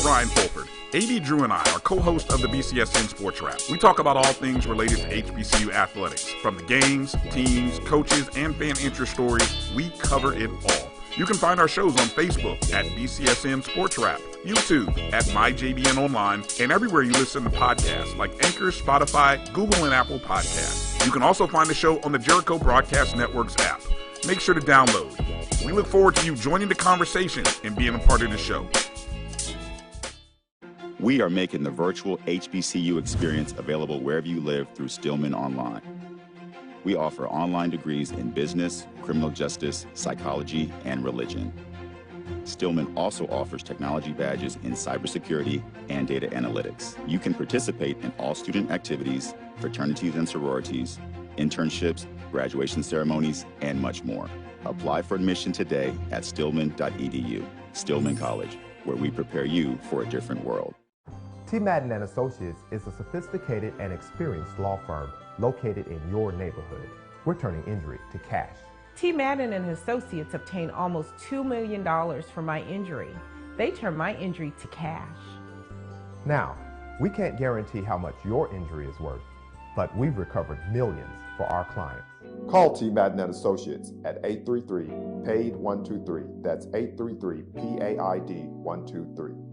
Ryan Fulford. AD Drew and I are co-hosts of the BCSN Sports Wrap. We talk about all things related to HBCU athletics. From the games, teams, coaches, and fan interest stories, we cover it all. You can find our shows on Facebook at BCSN Sports Wrap, YouTube at MyJBN Online, and everywhere you listen to podcasts like Anchor, Spotify, Google, and Apple Podcasts. You can also find the show on the Jericho Broadcast Network's app. Make sure to download. We look forward to you joining the conversation and being a part of the show. We are making the virtual HBCU experience available wherever you live through Stillman Online. We offer online degrees in business, criminal justice, psychology, and religion. Stillman also offers technology badges in cybersecurity and data analytics. You can participate in all student activities, fraternities and sororities, internships, graduation ceremonies, and much more. Apply for admission today at stillman.edu. Stillman College, where we prepare you for a different world. T. Madden and Associates is a sophisticated and experienced law firm located in your neighborhood. We're turning injury to cash. T. Madden and Associates obtained almost $2 million for my injury. They turned my injury to cash. Now, we can't guarantee how much your injury is worth, but we've recovered millions for our clients. Call T. Madden and Associates at 833-PAID-123. That's 833-PAID-123.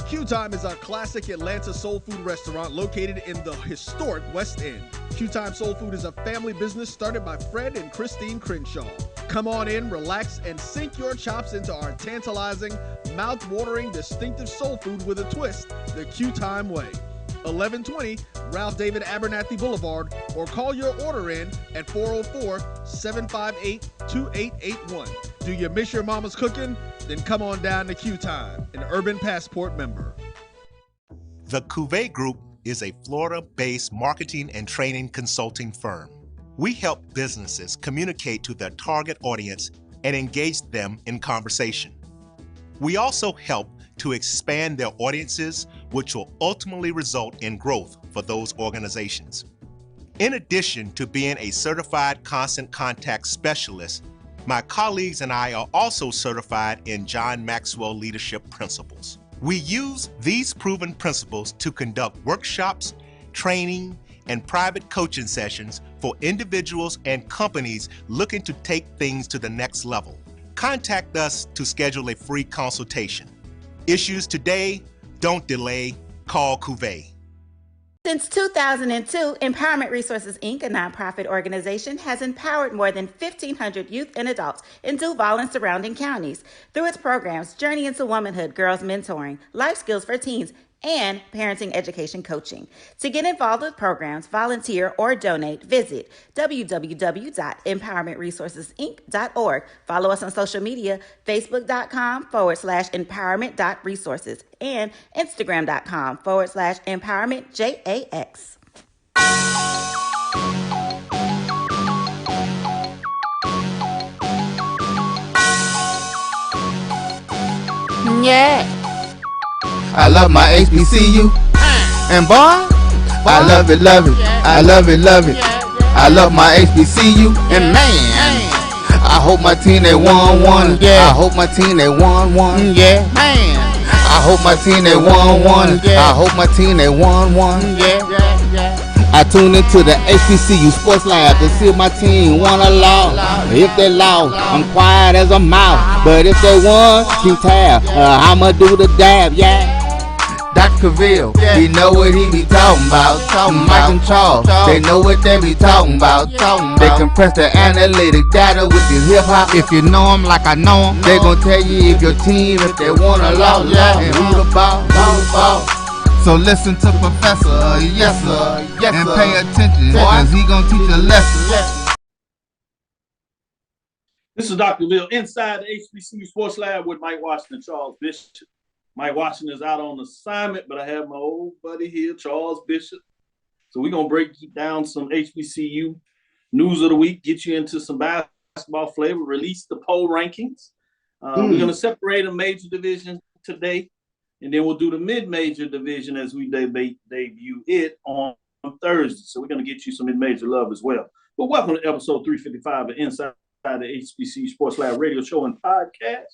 Q Time is a classic Atlanta soul food restaurant located in the historic West End. Q Time Soul Food is a family business started by Fred and Christine Crenshaw. Come on in, relax, and sink your chops into our tantalizing, mouth-watering, distinctive soul food with a twist, the Q Time way. 1120 Ralph David Abernathy Boulevard, or call your order in at 404-758-2881. Do you miss your mama's cooking? Then come on down to Q Time, an Urban Passport member. The Cavil Group is a Florida-based marketing and training consulting firm. We help businesses communicate to their target audience and engage them in conversation. We also help to expand their audiences, which will ultimately result in growth for those organizations. In addition to being a certified constant contact specialist, my colleagues and I are also certified in John Maxwell Leadership Principles. We use these proven principles to conduct workshops, training, and private coaching sessions for individuals and companies looking to take things to the next level. Contact us to schedule a free consultation. Issues today, don't delay, call Cavil. Since 2002, Empowerment Resources, Inc., a nonprofit organization, has empowered more than 1,500 youth and adults in Duval and surrounding counties through its programs Journey into Womanhood, Girls Mentoring, Life Skills for Teens, and Parenting Education Coaching. To get involved with programs, volunteer, or donate, visit www.empowermentresourcesinc.org. Follow us on social media, facebook.com/empowerment.resources and instagram.com/empowermentjax. Yeah. I love my HBCU, and boy, I love it, love it. I love it, love it. I love my HBCU, and man, I hope my team they won. I hope my team they won. Yeah, man, I hope my team they won. I hope my team they won. Yeah. I tune into the HBCU Sports Lab to see if my team won or lost. If they lost, I'm quiet as a mouse. But if they won, keep tab. I'ma do the dab, yeah. Dr. Cavil, he know what he be talking about. Mike and Charles, they know what they be talking about. They compress the analytic data with the hip hop. If you know them like I know them, they gon' tell you if your team, if they won or lost, and who the ball. So listen to Professor, yes sir, and pay attention, cause he gon' teach a lesson. This is Dr. Cavil inside the HBCU Sports Lab with Mike Washington and Charles Bishop. Mike Washington is out on assignment, but I have my old buddy here, Charles Bishop. So we're going to break down some HBCU news of the week, get you into some basketball flavor, release the poll rankings. We're going to separate a major division today, and then we'll do the mid-major division as we debut it on Thursday. So we're going to get you some mid-major love as well. But welcome to episode 355 of Inside the HBCU Sports Lab radio show and podcast,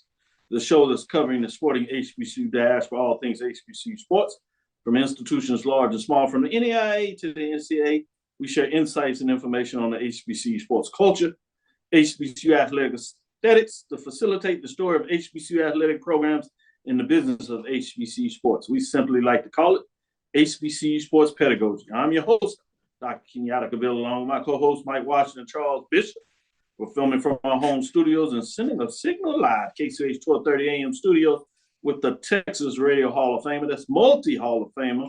the show that's covering the sporting HBCU dash for all things HBCU sports, from institutions large and small, from the NAIA to the NCAA. We share insights and information on the HBCU sports culture, HBCU athletic aesthetics to facilitate the story of HBCU athletic programs in the business of HBCU sports. We simply like to call it HBCU sports pedagogy. I'm your host, Dr. Kenyatta, Cavil, along with my co-host, Mike Washington, Charles Bishop. We're filming from our home studios and sending a signal live, KCH 1230 AM studios, with the Texas Radio Hall of Famer. That's multi-Hall of Famer,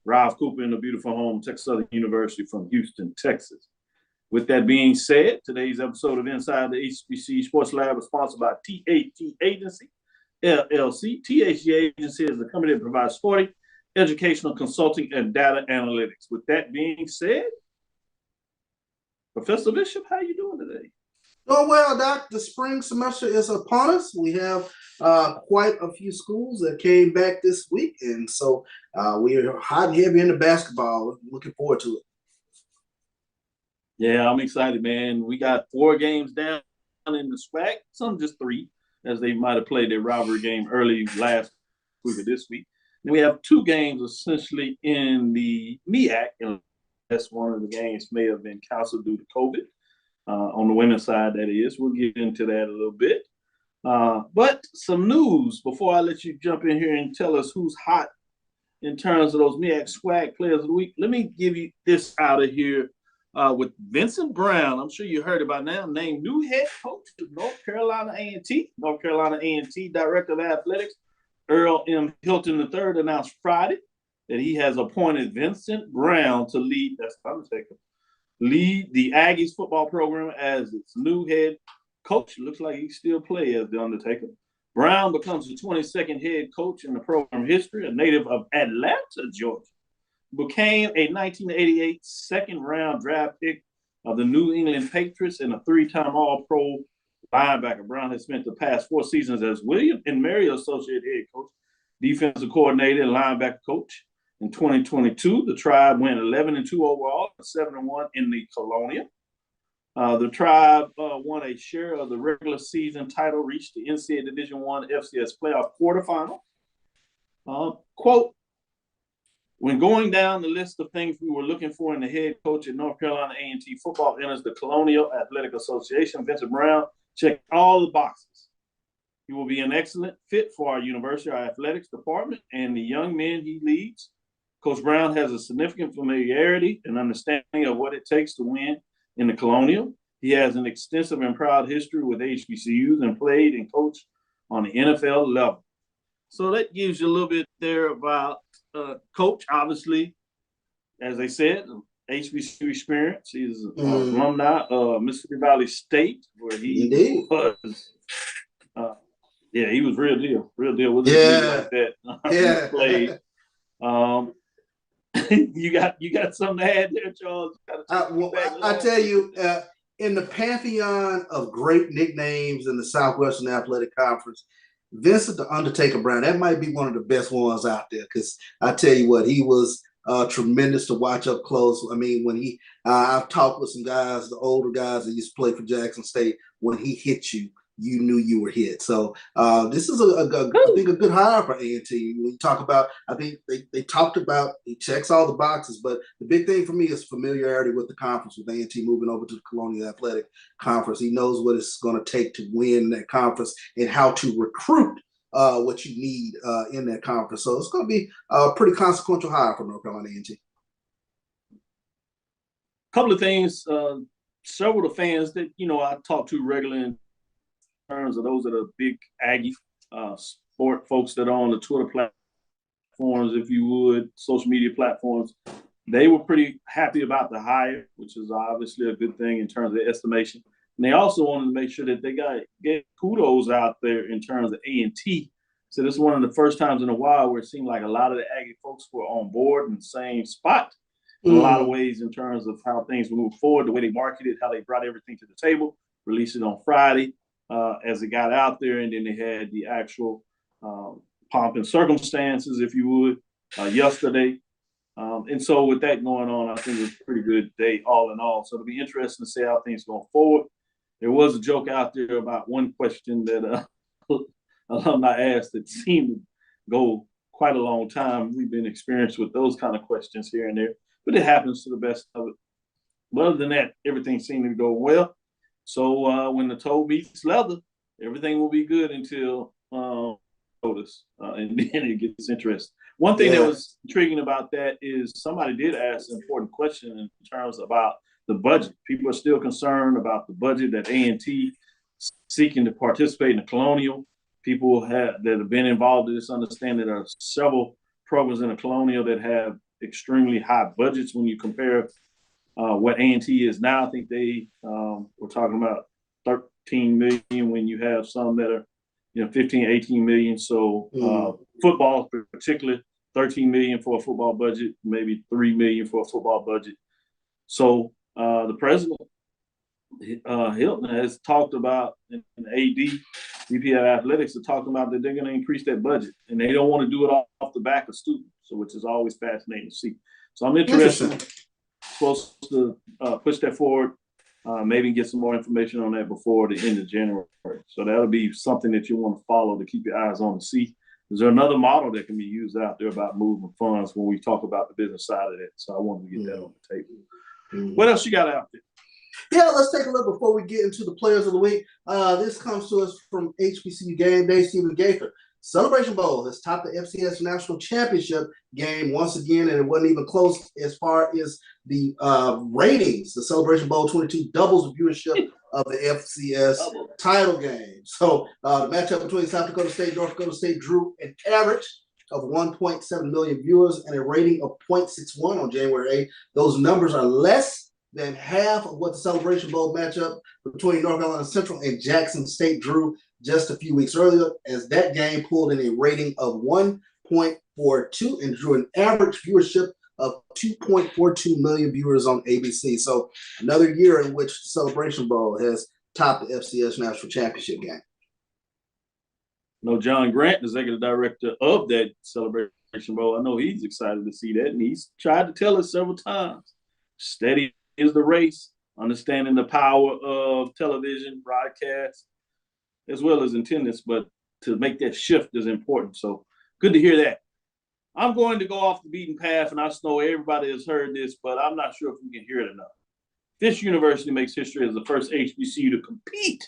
Ralph Cooper, in the beautiful home, Texas Southern University from Houston, Texas. With that being said, today's episode of Inside the HBCU Sports Lab is sponsored by THG Agency, LLC. THG Agency is the company that provides sporting, educational consulting, and data analytics. With that being said, Professor Bishop, how are you doing today? Oh, well, Doc, the spring semester is upon us. We have quite a few schools that came back this week, and so we are hot and heavy into basketball. Looking forward to it. Yeah, I'm excited, man. We got 4 games down in the SWAC, some just 3, as they might have played their rivalry game early last week or this week. Then we have 2 games essentially in the MEAC, and that's one of the games may have been canceled due to COVID. On the women's side, that is. We'll get into that a little bit. But some news before I let you jump in here and tell us who's hot in terms of those MEAC SWAC players of the week. Let me give you this out of here with Vincent Brown. I'm sure you heard about now, named new head coach of North Carolina A&T. North Carolina A&T Director of Athletics, Earl M. Hilton III, announced Friday that he has appointed Vincent Brown to lead, that's Undertaker, lead the Aggies football program as its new head coach. Looks like he still plays as the Undertaker. Brown becomes the 22nd head coach in the program history, a native of Atlanta, Georgia. Became a 1988 second-round draft pick of the New England Patriots and a 3-time All-Pro linebacker. Brown has spent the past 4 seasons as William and Mary Associate head coach, defensive coordinator, and linebacker coach. In 2022, the Tribe went 11-2 overall, 7-1 in the Colonial. The Tribe won a share of the regular season title, reached the NCAA Division I FCS playoff quarterfinal. Quote, when going down the list of things we were looking for in the head coach at North Carolina A&T football enters the Colonial Athletic Association, Vincent Brown checked all the boxes. He will be an excellent fit for our university, our athletics department, and the young men he leads. Coach Brown has a significant familiarity and understanding of what it takes to win in the Colonial. He has an extensive and proud history with HBCUs and played and coached on the NFL level. So that gives you a little bit there about Coach. Obviously, as they said, HBCU experience. He's an alumni of Mississippi Valley State, where he was. He was real deal. Real deal. Wasn't like that. Yeah. He played. You got something to add there, Charles? I tell you, in the pantheon of great nicknames in the Southwestern Athletic Conference, Vincent the Undertaker Brown, that might be one of the best ones out there, because I tell you what, he was tremendous to watch up close. I mean, when I've talked with some guys, the older guys that used to play for Jackson State, when he hit you, you knew you were hit. So this is I think a good hire for A&T. When you talk about, I think they talked about, he checks all the boxes, but the big thing for me is familiarity with the conference, with A&T moving over to the Colonial Athletic Conference. He knows what it's going to take to win that conference and how to recruit what you need in that conference. So it's going to be a pretty consequential hire for North Carolina A&T. Couple of things, several of the fans that, I talk to regularly in terms of those that are big Aggie sport folks that are on the Twitter platforms, if you would, social media platforms, they were pretty happy about the hire, which is obviously a good thing in terms of estimation. And they also wanted to make sure that they get kudos out there in terms of A&T. So this is one of the first times in a while where it seemed like a lot of the Aggie folks were on board in the same spot in a lot of ways in terms of how things move forward, the way they marketed, how they brought everything to the table, released it on Friday. As it got out there, and then they had the actual pomp and circumstances, if you would, yesterday. And so with that going on, I think it was a pretty good day all in all. So it'll be interesting to see how things go forward. There was a joke out there about one question that alumni asked that seemed to go quite a long time. We've been experienced with those kind of questions here and there, but it happens to the best of it. But other than that, everything seemed to go well. So when the toe meets leather, everything will be good until notice, and then it gets interesting. One thing that was intriguing about that is somebody did ask an important question in terms about the budget. People are still concerned about the budget that A&T seeking to participate in the Colonial. People that have been involved in this understand that there are several programs in the Colonial that have extremely high budgets when you compare what A&T is now. I think they were talking about 13 million when you have some that are 15, 18 million. So football particularly 13 million for a football budget, maybe 3 million for a football budget. So the president, Hilton, has talked about, and AD, VP of Athletics, are talking about that they're going to increase that budget, and they don't want to do it off the back of students, so which is always fascinating to see. So I'm interested, supposed to push that forward, maybe get some more information on that before the end of January. So that'll be something that you want to follow to keep your eyes on to see. Is there another model that can be used out there about moving funds when we talk about the business side of it? So I wanted to get that on the table. What else you got out there? Yeah, let's take a look before we get into the players of the week. This comes to us from HBCU Game Day. Stephen Gaither. Celebration Bowl has topped the FCS National Championship game once again, and it wasn't even close as far as the ratings. The Celebration Bowl 22 doubles the viewership of the FCS title game. So the matchup between South Dakota State and North Dakota State drew an average of 1.7 million viewers and a rating of 0.61 on January 8th. Those numbers are less than half of what the Celebration Bowl matchup between North Carolina Central and Jackson State drew just a few weeks earlier, as that game pulled in a rating of 1.42 and drew an average viewership of 2.42 million viewers on ABC. So another year in which the Celebration Bowl has topped the FCS National Championship game. John Grant, executive director of that Celebration Bowl, I know he's excited to see that, and he's tried to tell us several times, steady is the race, understanding the power of television, broadcast, as well as attendance, but to make that shift is important. So good to hear that. I'm going to go off the beaten path, and I know everybody has heard this, but I'm not sure if we can hear it enough. Fisk University makes history as the first HBCU to compete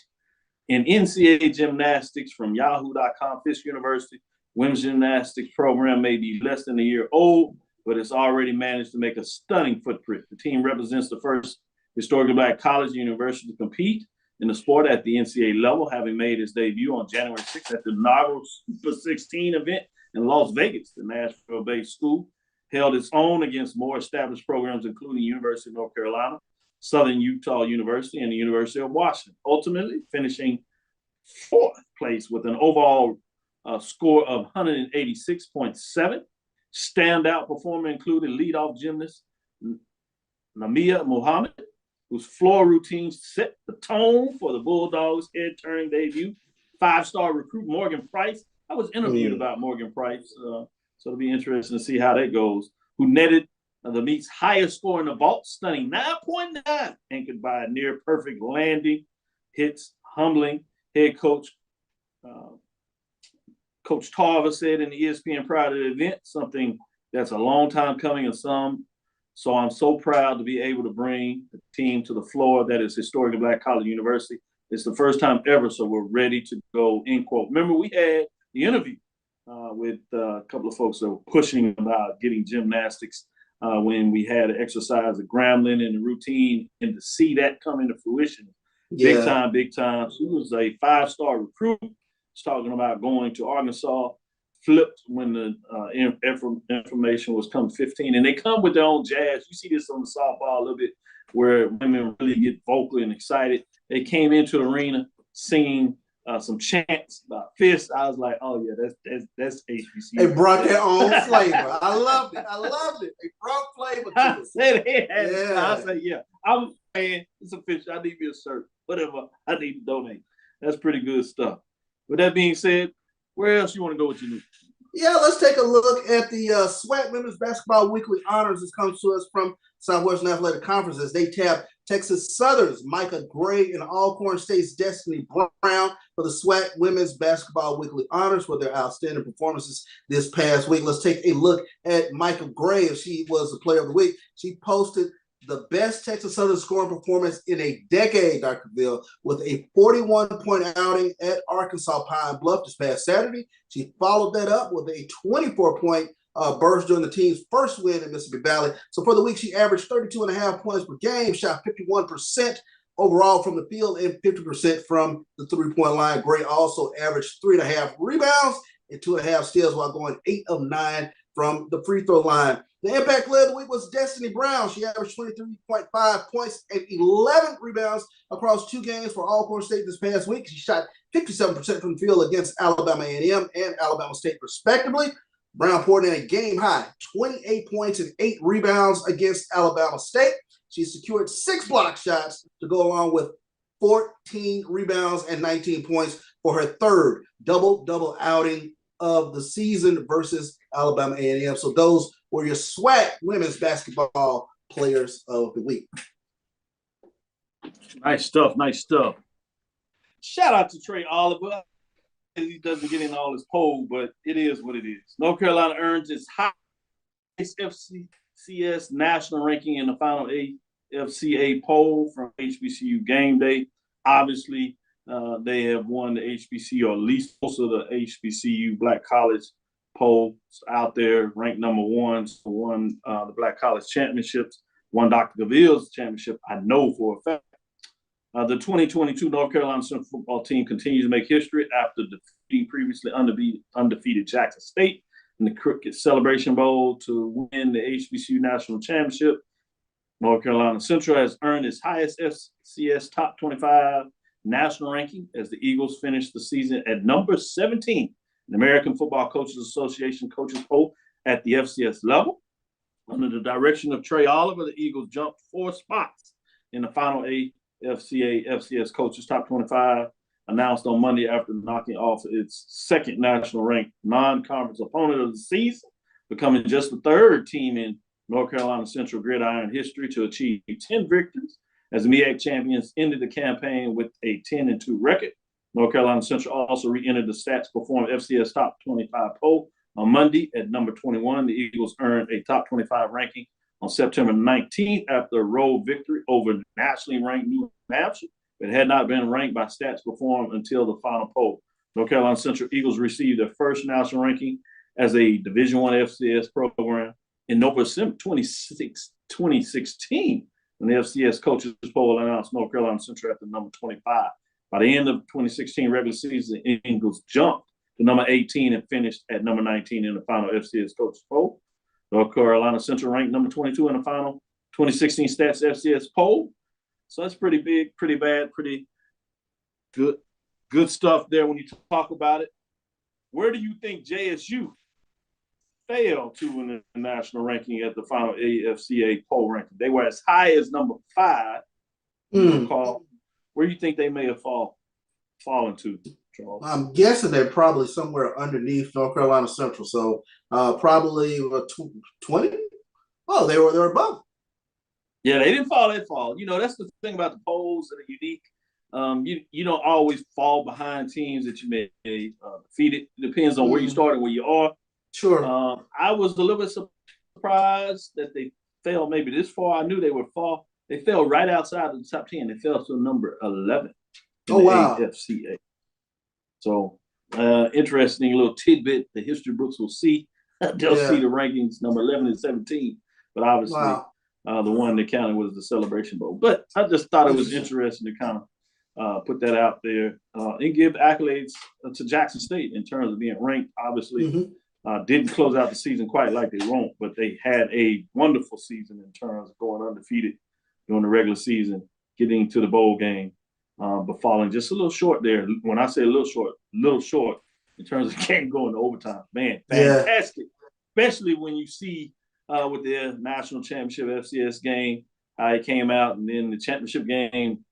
in NCAA gymnastics from yahoo.com. Fisk University women's gymnastics program may be less than a year old, but it's already managed to make a stunning footprint. The team represents the first historically Black college and university to compete in the sport at the NCAA level, having made its debut on January 6th at the inaugural Super 16 event in Las Vegas. The Nashville-based school held its own against more established programs, including University of North Carolina, Southern Utah University, and the University of Washington, ultimately finishing fourth place with an overall score of 186.7. Standout performer included leadoff gymnast Namia Muhammad, whose floor routines set the tone for the Bulldogs' head-turning debut. Five-star recruit Morgan Price. I was interviewed about Morgan Price, so it'll be interesting to see how that goes, who netted the meet's highest score in the vault, stunning 9.9, anchored by a near-perfect landing. Hits humbling. Head coach Coach Tarver said in the ESPN prior to the event, something that's a long time coming in some. So I'm so proud to be able to bring the team to the floor that is historically Black college university. It's the first time ever, so we're ready to go, end quote. Remember, we had the interview with a couple of folks that were pushing about getting gymnastics when we had an exercise at Grambling and the routine, and to see that come into fruition. Big time, big time. She was a five-star recruit. She's talking about going to Arkansas. Flipped when the information was come 15, and they come with their own jazz. You see this on the softball a little bit, where women really get vocal and excited. They came into the arena singing some chants about Fisk. I was like, oh yeah, that's HBCU. They brought their own flavor. I loved it. They brought flavor to it. I said, yeah, I'm a fan. It's official. I need me a shirt. Whatever. I need to donate. That's pretty good stuff. With that being said, where else you want to go with your news? Yeah, let's take a look at the SWAC Women's Basketball Weekly Honors. This comes to us from Southwestern Athletic Conference as they tap Texas Southern's Micah Gray and Alcorn State's Destiny Brown for the SWAC Women's Basketball Weekly Honors for their outstanding performances this past week. Let's take a look at Micah Gray. If she was the player of the week, she posted the best Texas Southern scoring performance in a decade, Dr. Ville, with a 41-point outing at Arkansas Pine Bluff this past Saturday. She followed that up with a 24-point burst during the team's first win in Mississippi Valley. So for the week, she averaged 32.5 points per game, shot 51% overall from the field and 50% from the three-point line. Gray also averaged 3.5 rebounds and 2.5 steals while going 8 of 9 from the free throw line. The impact player of the week was Destiny Brown. She averaged 23.5 points and 11 rebounds across 2 games for Alcorn State this past week. She shot 57% from the field against Alabama A&M and Alabama State, respectively. Brown poured in a game-high 28 points and 8 rebounds against Alabama State. She secured 6 block shots to go along with 14 rebounds and 19 points for her third double-double outing of the season versus Alabama A&M. So those were your SWAC women's basketball players of the week. Nice stuff, nice stuff. Shout out to Trey Oliver. He doesn't get in all his polls, but it is what it is. North Carolina earns its highest FCS national ranking in the final AFCA poll from HBCU Game Day. Obviously, they have won the HBCU, or at least most of the HBCU Black College polls out there, ranked number 1, so won the Black College Championships, won Dr. Cavill's championship, I know for a fact. The 2022 North Carolina Central football team continues to make history after defeating previously undefeated Jackson State in the Cricket Celebration Bowl to win the HBCU National Championship. North Carolina Central has earned its highest FCS Top 25 national ranking as the Eagles finished the season at number 17 in the American Football Coaches Association coaches poll at the FCS level. Under the direction of Trey Oliver, the Eagles jumped 4 spots in the final FCS Coaches Top 25, announced on Monday after knocking off its second national ranked non-conference opponent of the season, becoming just the 3rd team in North Carolina Central gridiron history to achieve 10 victories as the MEAC champions ended the campaign with a 10-2 record. North Carolina Central also re-entered the Stats Perform FCS Top 25 poll on Monday at number 21. The Eagles earned a top 25 ranking on September 19th after a road victory over nationally ranked New Hampshire, but had not been ranked by Stats Perform until the final poll. North Carolina Central Eagles received their first national ranking as a Division I FCS program in November 2016, when the FCS coaches poll announced North Carolina Central at the number 25. By the end of 2016 regular season, the Eagles jumped to number 18 and finished at number 19 in the final FCS coaches poll. North Carolina Central ranked number 22 in the final 2016 Stats FCS poll. So that's pretty big, pretty bad, pretty good stuff there when you talk about it. Where do you think JSU failed to in the national ranking at the final AFCA poll ranking? They were as high as number 5. Where do you think they may have fallen to, Charles? I'm guessing they're probably somewhere underneath North Carolina Central. So probably 20. Oh, they were above. Yeah, they didn't fall that far. You know, that's the thing about the polls that are unique. You don't always fall behind teams that you may defeat. It depends on where you start and where you are. Sure. I was a little bit surprised that they fell maybe this far. I knew they were far. They fell right outside of the top 10. They fell to number 11 in the AFCA. So, interesting little tidbit the history books will see. They'll see the rankings, number 11 and 17. But obviously, the one that counted was the Celebration Bowl. But I just thought it was interesting to kind of put that out there and give accolades to Jackson State in terms of being ranked. Obviously, didn't close out the season quite like they won't, but they had a wonderful season in terms of going undefeated during the regular season, getting to the bowl game, but falling just a little short there. When I say a little short in terms of game going to overtime. Man, fantastic. Especially when you see with their national championship FCS game, how it came out, and then the championship game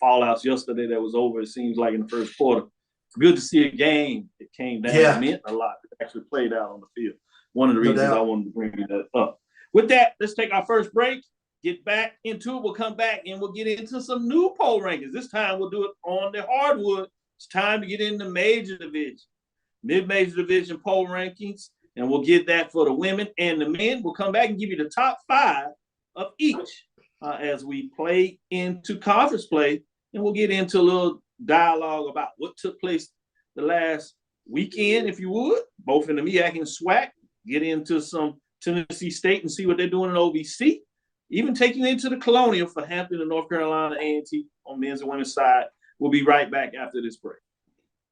fallouts yesterday that was over, it seems like in the first quarter. It's good to see a game that came down. It meant a lot. It actually played out on the field. One of the reasons I wanted to bring that up. With that, let's take our first break. get back into it. We'll come back and we'll get into some new poll rankings. This time we'll do it on the hardwood. It's time to get into major division, mid-major division poll rankings, and we'll get that for the women and the men. We'll come back and give you the top 5 of each as we play into conference play, and we'll get into a little dialogue about what took place the last weekend, if you would, both in the MEAC and SWAC. Get into some Tennessee State and see what they're doing in OVC. Even take you into the Colonial for Hampton and North Carolina A&T on men's and women's side. We'll be right back after this break.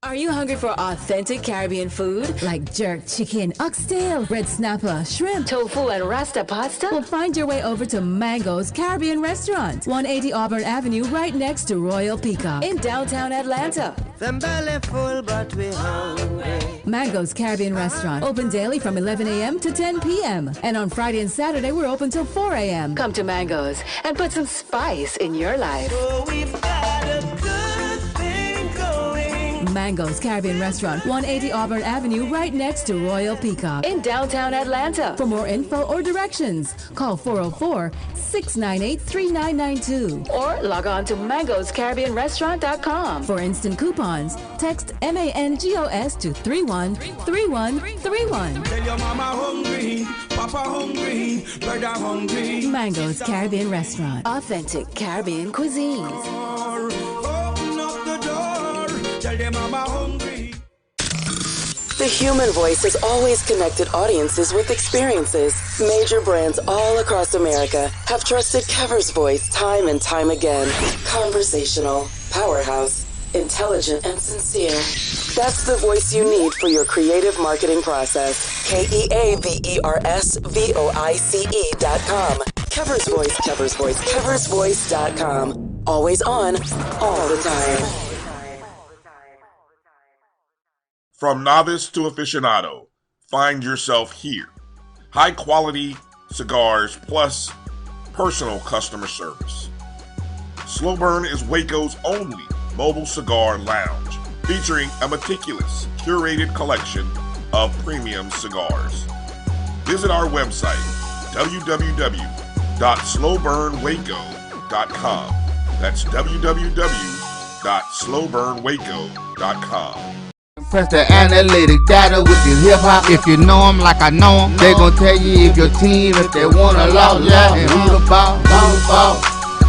Are you hungry for authentic Caribbean food like jerk chicken, oxtail, red snapper, shrimp, tofu, and rasta pasta? Well, find your way over to Mango's Caribbean Restaurant, 180 Auburn Avenue, right next to Royal Peacock in downtown Atlanta. Them belly full, but we hungry. Mango's Caribbean Restaurant, open daily from 11 a.m. to 10 p.m. And on Friday and Saturday, we're open till 4 a.m. Come to Mango's and put some spice in your life. So we've got a good thing going. Mango's Caribbean Restaurant, 180 Auburn Avenue, right next to Royal Peacock in downtown Atlanta. For more info or directions, call 404-698-3992 or log on to mangoscaribbeanrestaurant.com. For instant coupons, text MANGOS to 313131. Tell your mama hungry, papa hungry, brother hungry. Mango's Caribbean Restaurant, authentic Caribbean cuisines. Open up the door, tell your mama hungry. The human voice has always connected audiences with experiences. Major brands all across America have trusted Kever's voice time and time again. Conversational, powerhouse, intelligent, and sincere. That's the voice you need for your creative marketing process. KEAVERSVOICE.com. Kever's Voice, Kever's Voice, KeversVoice.com. Always on, all the time. From novice to aficionado, find yourself here. High quality cigars plus personal customer service. Slow Burn is Waco's only mobile cigar lounge, featuring a meticulous, curated collection of premium cigars. Visit our website, www.slowburnwaco.com. That's www.slowburnwaco.com. Press the analytic data with your hip hop. If you know them like I know them, they gon' tell you if your team, if they wanna loud, and who the ball.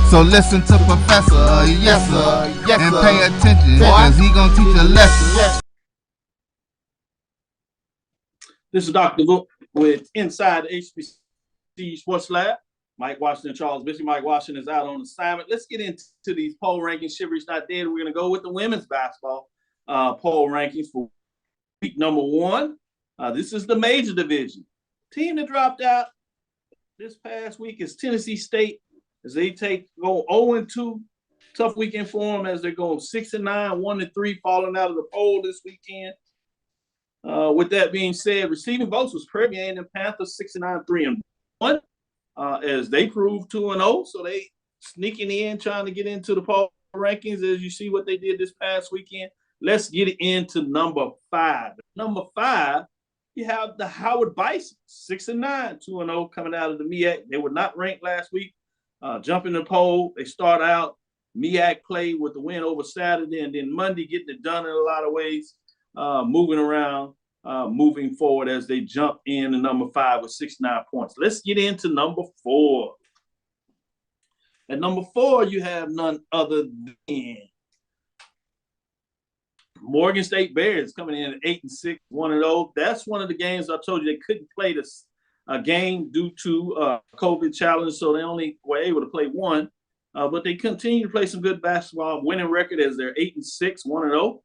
So listen to Professor, yes sir, and pay attention, cause he gon' teach a lesson. This is Dr. Book with Inside the HBCU Sports Lab. Mike Washington, Charles Bishop. Mike Washington is out on assignment. Let's get into these poll rankings. Shivery's not dead. We're gonna go with the women's basketball poll rankings for week number 1. This is the major division. Team that dropped out this past week is Tennessee State, as they go 0-2. Tough weekend for them as they're going 6-9, 1-3, falling out of the poll this weekend. With that being said, receiving votes was Prairie A&M Panthers 6-9, 3-1, as they proved 2-0. So they sneaking in, trying to get into the poll rankings as you see what they did this past weekend. Let's get into number 5. Number 5, you have the Howard Bison, 6-9, 2-0, coming out of the MEAC. They were not ranked last week. Jumping the poll, they start out MEAC play with the win over Saturday, and then Monday getting it done in a lot of ways, moving around, moving forward as they jump in to number 5 with 69 points. Let's get into number 4. At number 4, you have none other than Morgan State Bears coming in at 8-6, 1-0. That's one of the games I told you they couldn't play this game due to COVID challenge, so they only were able to play one. But they continue to play some good basketball. Winning record as they're 8-6, 1-0.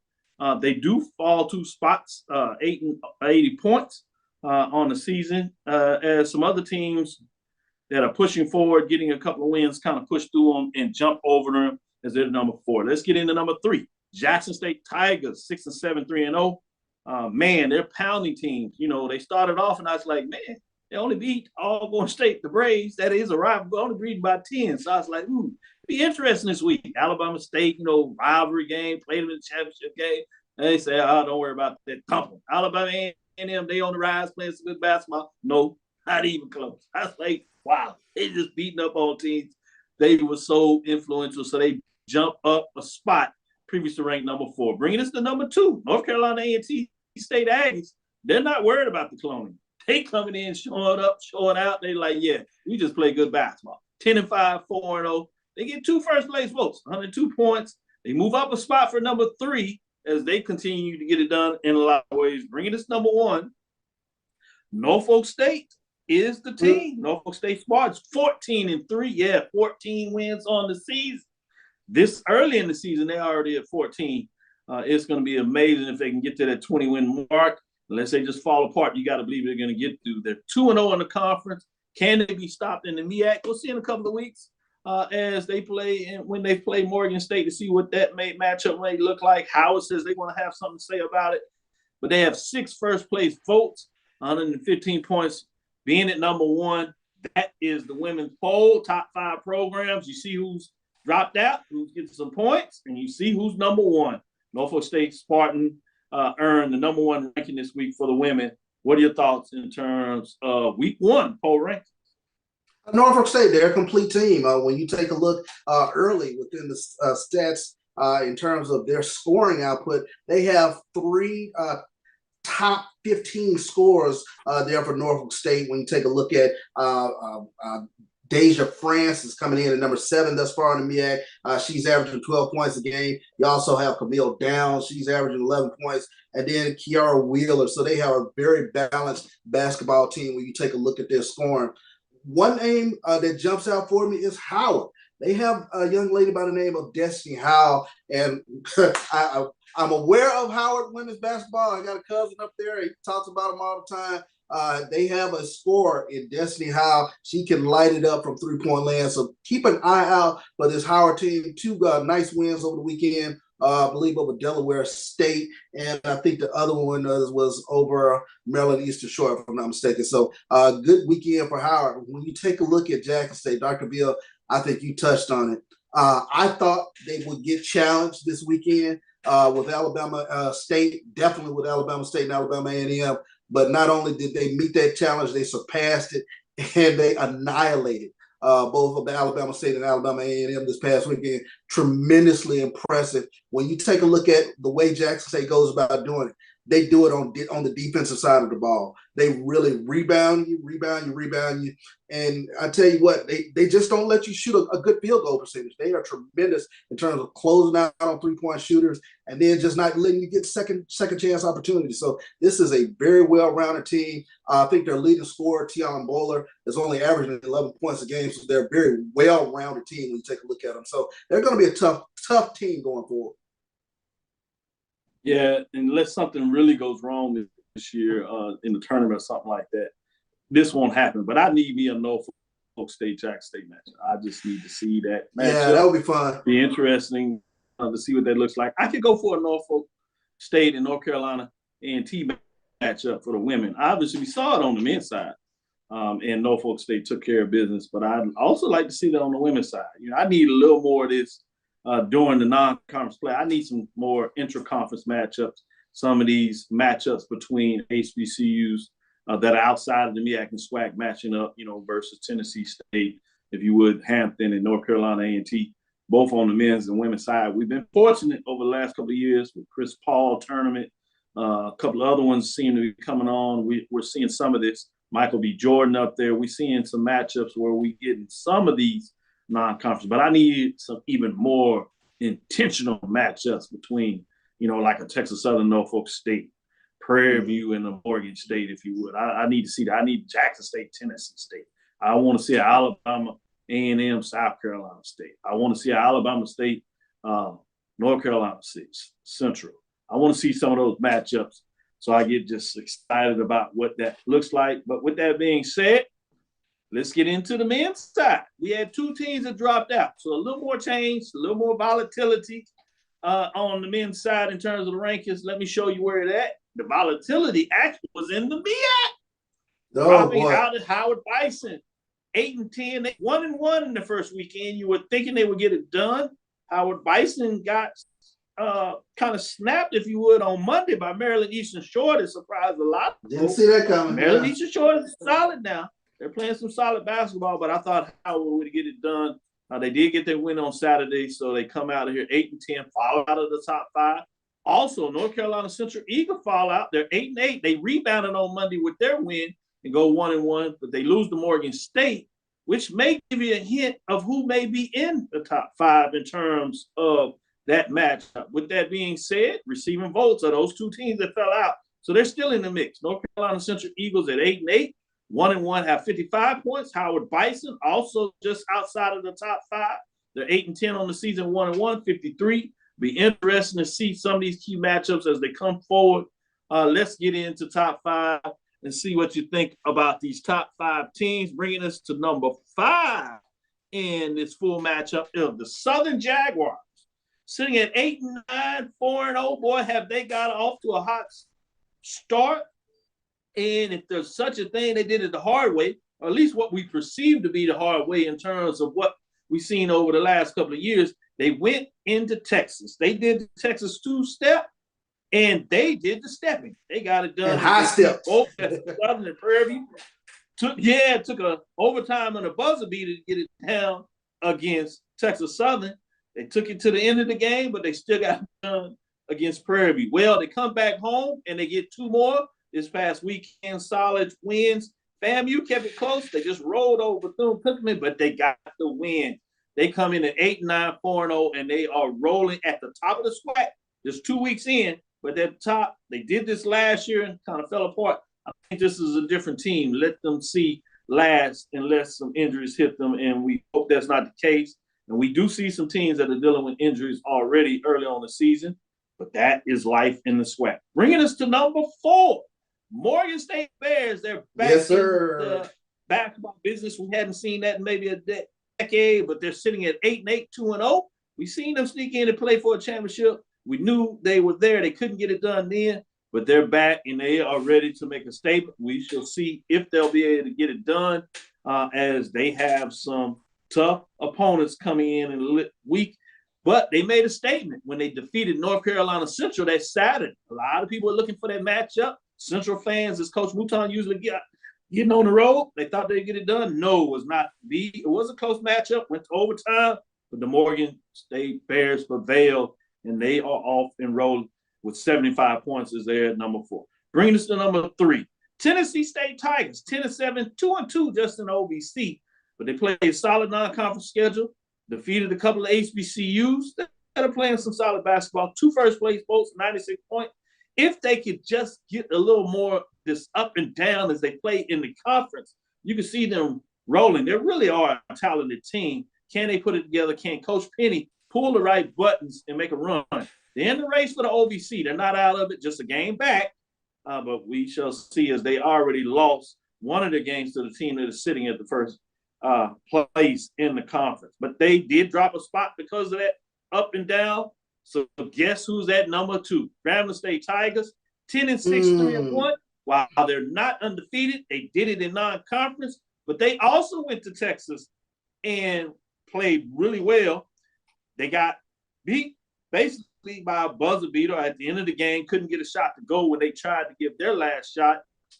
They do fall 2 spots, 80 points on the season, as some other teams that are pushing forward, getting a couple of wins, kind of push through them and jump over them as they're number 4. Let's get into number 3. Jackson State Tigers, 6-7, 3-0. Man, they're pounding teams. You know, they started off and I was like, man, they only beat Alcorn State, the Braves. That is a rival, but only beat by 10. So I was like, be interesting this week. Alabama State, rivalry game, played them in the championship game. And they say, don't worry about that. Come on. Alabama A&M, they on the rise playing some good basketball. No, not even close. I was like, wow, they just beating up on teams. They were so influential, so they jump up a spot, previously ranked number 4, bringing us to number 2. North Carolina A&T State Aggies. They're not worried about the cloning. They coming in, showing up, showing out. They like, yeah, we just play good basketball. 10-5, 4-0. They get 2 first place votes, 102 points. They move up a spot for number 3 as they continue to get it done in a lot of ways. Bringing us number 1. Norfolk State is the team. Norfolk State Spartans, 14-3. Yeah, 14 wins on the season. This early in the season, they're already at 14. It's going to be amazing if they can get to that 20-win mark. Unless they just fall apart, you got to believe they're going to get through. They're 2-0 in the conference. Can they be stopped in the MEAC? We'll see in a couple of weeks as they play and when they play Morgan State to see what that matchup may look like. Howard says they want to have something to say about it. But they have 6 first-place votes, 115 points, being at number 1. That is the women's poll, top 5 programs. You see who's dropped out, who's getting some points, and you see who's number 1. Norfolk State Spartan earned the number 1 ranking this week for the women. What are your thoughts in terms of week 1 poll rankings? Norfolk State, they're a complete team. When you take a look early within the stats in terms of their scoring output, they have 3 top 15 scores there for Norfolk State. When you take a look at Deja France is coming in at number 7 thus far in the MEAC. She's averaging 12 points a game. You also have Camille Downs. She's averaging 11 points. And then Kiara Wheeler. So they have a very balanced basketball team when you take a look at their scoring. One name that jumps out for me is Howard. They have a young lady by the name of Destiny Howell. And I'm aware of Howard women's basketball. I got a cousin up there. He talks about them all the time. They have a scorer in Destiny Howell. She can light it up from 3-point land. So keep an eye out for this Howard team. 2 nice wins over the weekend, I believe over Delaware State. And I think the other one was over Maryland Eastern Shore, if I'm not mistaken. So good weekend for Howard. When you take a look at Jackson State, Dr. Bill, I think you touched on it. I thought they would get challenged this weekend with Alabama State, definitely with Alabama State and Alabama A&M. But not only did they meet that challenge, they surpassed it, and they annihilated both of Alabama State and Alabama A&M this past weekend. Tremendously impressive. When you take a look at the way Jackson State goes about doing it, they do it on the defensive side of the ball. They really rebound you. And I tell you what, they just don't let you shoot a good field goal percentage. They are tremendous in terms of closing out on 3-point shooters and then just not letting you get second chance opportunities. So this is a very well-rounded team. I think their leading scorer, Tion Bowler, is only averaging 11 points a game. So they're a very well-rounded team when you take a look at them. So they're going to be a tough team going forward. Yeah, unless something really goes wrong this year in the tournament or something like that, this won't happen. But I need me a Norfolk State Jackson State match. I just need to see that match. Yeah, that would be fun. Be interesting to see what that looks like. I could go for a Norfolk State and North Carolina A&T matchup for the women. Obviously, we saw it on the men's side, and Norfolk State took care of business. But I'd also like to see that on the women's side. I need a little more of this. During the non-conference play, I need some more intra-conference matchups, some of these matchups between HBCUs that are outside of the MEAC and SWAC matching up, versus Tennessee State, if you would, Hampton and North Carolina A&T, both on the men's and women's side. We've been fortunate over the last couple of years with Chris Paul tournament. A couple of other ones seem to be coming on. We're seeing some of this. Michael B. Jordan up there. We're seeing some matchups where we getting some of these non-conference, but I need some even more intentional matchups between, like a Texas Southern Norfolk State, Prairie View, and a Morgan State, if you would. I need to see that. I need Jackson State, Tennessee State. I want to see Alabama, A&M, South Carolina State. I want to see Alabama State, North Carolina State, Central. I want to see some of those matchups so I get just excited about what that looks like. But with that being said, let's get into the men's side. We had 2 teams that dropped out. So a little more change, a little more volatility on the men's side in terms of the rankings. Let me show you where it at. The volatility actually was in the MEAC. Dropping out at Howard Bison, 8-10, 1-1 in the first weekend. You were thinking they would get it done. Howard Bison got kind of snapped, if you would, on Monday by Maryland Eastern Shore. That surprised a lot. Didn't see that coming. Maryland Eastern Shore is solid now. They're playing some solid basketball, but I thought Howard would get it done. They did get their win on Saturday, so they come out of here 8-10, fall out of the top 5. Also, North Carolina Central Eagle fall out. They're 8-8. They rebounded on Monday with their win and go 1-1, but they lose to Morgan State, which may give you a hint of who may be in the top 5 in terms of that matchup. With that being said, receiving votes are those two teams that fell out. So they're still in the mix. North Carolina Central Eagles at 8-8, 1-1, have 55 points. Howard Bison also just outside of the top 5. They're 8-10 on the season, 1-1, 53. Be interesting to see some of these key matchups as they come forward. Let's get into top 5 and see what you think about these top 5 teams, bringing us to number 5 in this full matchup of the Southern Jaguars. Sitting at 8-9, 4-0. Boy, have they got off to a hot start. And if there's such a thing, they did it the hard way, or at least what we perceive to be the hard way in terms of what we've seen over the last couple of years. They went into Texas. They did the Texas 2-step, and they did the stepping. They got it done. And high steps. Southern and Prairie View. Took a overtime and a buzzer beater to get it down against Texas Southern. They took it to the end of the game, but they still got it done against Prairie View. Well, they come back home, and they get 2 more this past weekend, solid wins. FAMU kept it close. They just rolled over Bethune-Cookman, but they got the win. They come in at 8-9, 4-0, and they are rolling at the top of the SWAC. Just 2 weeks in, but at the top, they did this last year and kind of fell apart. I think this is a different team. Let them see last unless some injuries hit them, and we hope that's not the case. And we do see some teams that are dealing with injuries already early on the season, but that is life in the SWAC. Bringing us to number 4, Morgan State Bears. They're back in the basketball business. We hadn't seen that in maybe a decade, but they're sitting at 8-8, 2-0. We seen them sneak in and play for a championship. We knew they were there. They couldn't get it done then, but they're back and they are ready to make a statement. We shall see if they'll be able to get it done as they have some tough opponents coming in the week. But they made a statement when they defeated North Carolina Central that Saturday. A lot of people are looking for that matchup. Central fans, as Coach Mouton usually getting on the road, they thought they'd get it done. No, it was not. It was a close matchup, went to overtime, but the Morgan State Bears prevailed, and they are off and rolling with 75 points as they're at number 4. Bringing us to number 3, Tennessee State Tigers, 10-7, 2-2 just in OVC, but they played a solid non-conference schedule, defeated a couple of HBCUs that are playing some solid basketball, 2 first-place votes, 96 points. If they could just get a little more this up and down as they play in the conference, you can see them rolling. They really are a talented team. Can they put it together? Can Coach Penny pull the right buttons and make a run? They're in the race for the OVC. They're not out of it, just a game back. But we shall see as they already lost one of their games to the team that is sitting at the first place in the conference. But they did drop a spot because of that up and down. So guess who's at number 2? Grambling State Tigers, 10-6, 3-1. While they're not undefeated, they did it in non-conference, but they also went to Texas and played really well. They got beat basically by a buzzer beater at the end of the game, couldn't get a shot to go when they tried to give their last shot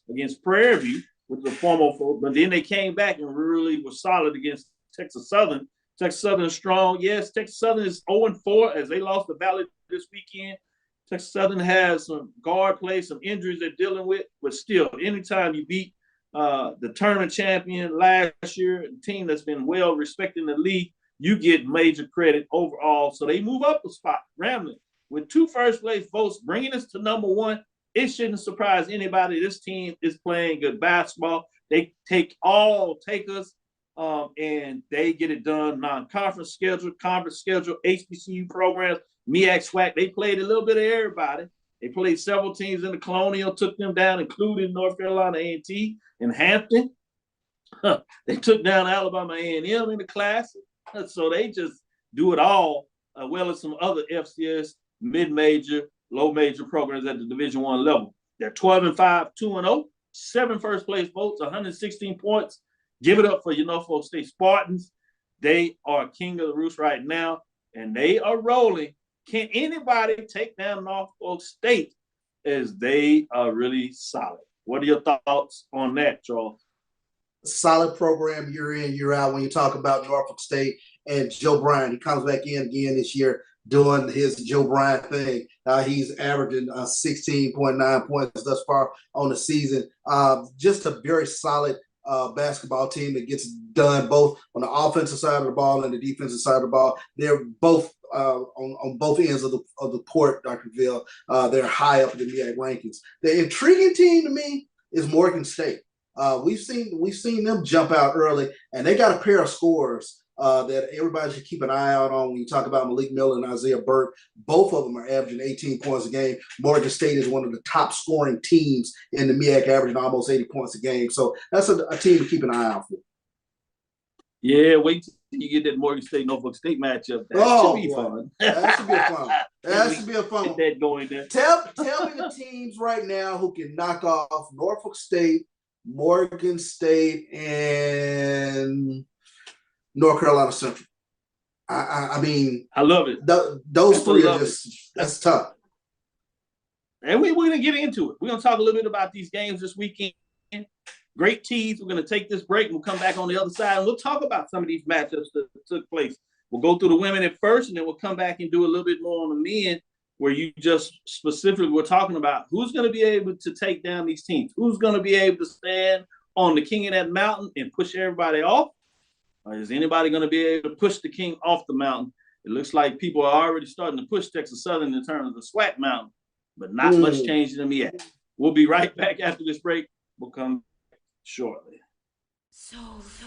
against Prairie View with the former, but then they came back and really were solid against Texas Southern. Texas Southern is strong. Yes, Texas Southern is 0-4 as they lost the Valley this weekend. Texas Southern has some guard play, some injuries they're dealing with, but still, anytime you beat the tournament champion last year, a team that's been well respected in the league, you get major credit overall. So they move up a spot, Grambling, with 2 first-place votes, bringing us to number 1. It shouldn't surprise anybody. This team is playing good basketball. They take all takers. And they get it done. Non-conference schedule, conference schedule, HBCU programs, MEAC, SWAC. They played a little bit of everybody. They played several teams in the Colonial, took them down, including North Carolina A&T and Hampton. They took down Alabama A&M in the Classic. So they just do it all, as well as some other FCS mid-major, low-major programs at the Division I level. They're 12-5, 2-0, 7 first-place votes, 116 points. Give it up for your Norfolk State Spartans. They are king of the roost right now, and they are rolling. Can anybody take down Norfolk State as they are really solid? What are your thoughts on that, Charles? solid program year in, year out. When you talk about Norfolk State and Joe Bryant, he comes back in again this year doing his Joe Bryant thing. He's averaging 16.9 points thus far on the season. Just a very solid basketball team that gets done both on the offensive side of the ball and the defensive side of the ball. They're both on both ends of the court, Dr. Ville. They're high up in the MEAC rankings. The intriguing team to me is Morgan State. We've seen them jump out early, and they got a pair of scorers that everybody should keep an eye out on. When you talk about Malik Miller and Isaiah Burke, both of them are averaging 18 points a game. Morgan State is one of the top scoring teams in the MEAC, averaging almost 80 points a game. So that's a team to keep an eye out for. Yeah, wait till you get that Morgan State Norfolk State matchup. That should be fun. That should be a fun. That should be a fun. Get that going there. Tell me the teams right now who can knock off Norfolk State, Morgan State, and North Carolina Central. I mean, I love it. Those three are that's tough. And we're going to get into it. We're going to talk a little bit about these games this weekend. Great tease. We're going to take this break and we'll come back on the other side and we'll talk about some of these matchups that took place. We'll go through the women at first and then we'll come back and do a little bit more on the men, where you just specifically were talking about who's going to be able to take down these teams, who's going to be able to stand on the king of that mountain and push everybody off. Or is anybody going to be able to push the king off the mountain? It looks like people are already starting to push Texas Southern in terms of the SWAC mountain, but not much change in them yet. We'll be right back after this break. We'll come shortly.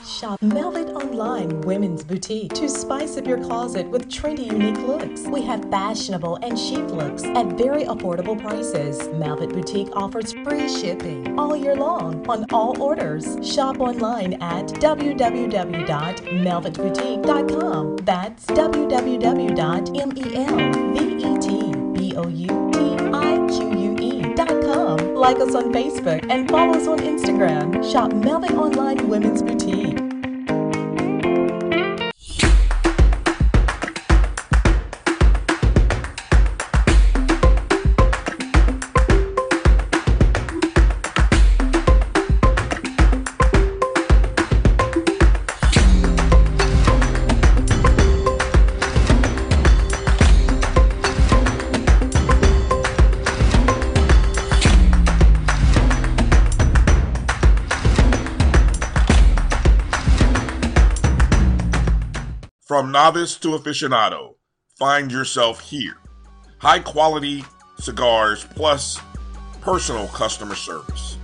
Shop Velvet Online Women's Boutique to spice up your closet with trendy, unique looks. We have fashionable and chic looks at very affordable prices. Velvet Boutique offers free shipping all year long on all orders. Shop online at www.melvetboutique.com. That's www.melvetboutique.com. Like us on Facebook and follow us on Instagram. Shop Velvet Online Women's Boutique. From novice to aficionado, find yourself here. High quality cigars plus personal customer service.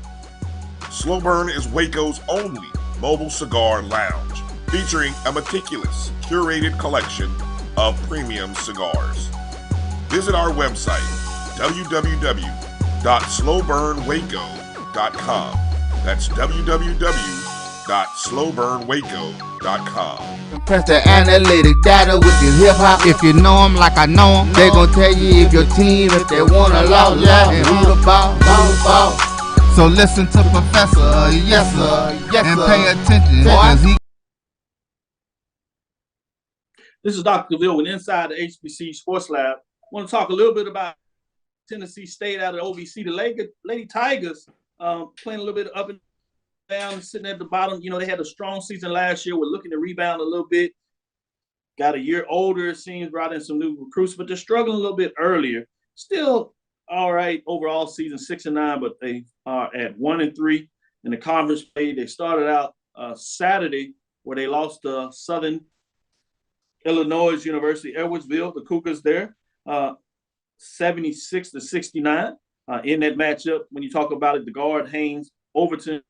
Slow Burn is Waco's only mobile cigar lounge, featuring a meticulous, curated collection of premium cigars. Visit our website, www.slowburnwaco.com. That's www.slowburnwaco.com. Press the analytic data with your hip hop. If you know them like I know them, they gon' tell you if your team, if they wanna lose, and who the ball. So listen to Professor, yes sir, and pay attention. This is Dr. Cavil with Inside the HBCU Sports Lab. I want to talk a little bit about Tennessee State out of OVC. The Lady Tigers playing a little bit up and down, sitting at the bottom. You know, they had a strong season last year. We're looking to rebound a little bit. Got a year older, it seems, brought in some new recruits, but they're struggling a little bit earlier. Still all right overall season, 6-9, but they are at 1-3 in the conference play. They started out Saturday where they lost to Southern Illinois University, Edwardsville, the Cougars there, 76-69 in that matchup. When you talk about it, the guard Haynes Overton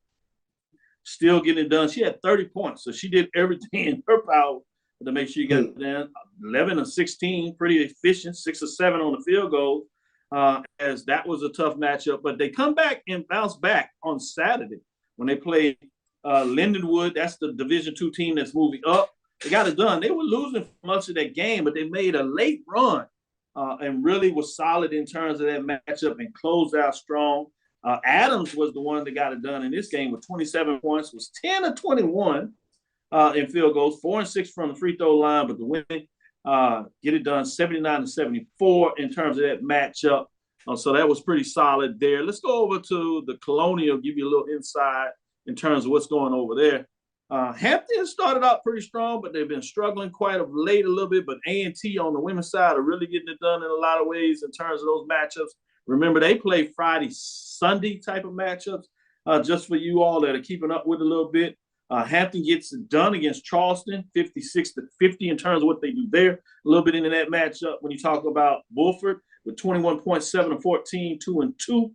still getting it done. She had 30 points, so she did everything in her power to make sure you got it done. 11 of 16, pretty efficient, 6 of 7 on the field goal, as that was a tough matchup. But they come back and bounce back on Saturday when they play Lindenwood. That's the Division II team that's moving up. They got it done. They were losing much of that game, but they made a late run and really was solid in terms of that matchup and closed out strong. Adams was the one that got it done in this game with 27 points, was 10 of 21 in field goals, 4 and 6 from the free throw line, but the women get it done 79-74 in terms of that matchup. So that was pretty solid there. Let's go over to the Colonial, give you a little insight in terms of what's going over there. Hampton started out pretty strong, but they've been struggling quite of late a little bit. But A&T on the women's side are really getting it done in a lot of ways in terms of those matchups. Remember, they play Friday, Sunday type of matchups. Just for you all that are keeping up with a little bit, Hampton gets it done against Charleston, 56-50 in terms of what they do there. A little bit into that matchup when you talk about Bulford with 21 points, 7 of 14, 2 and 2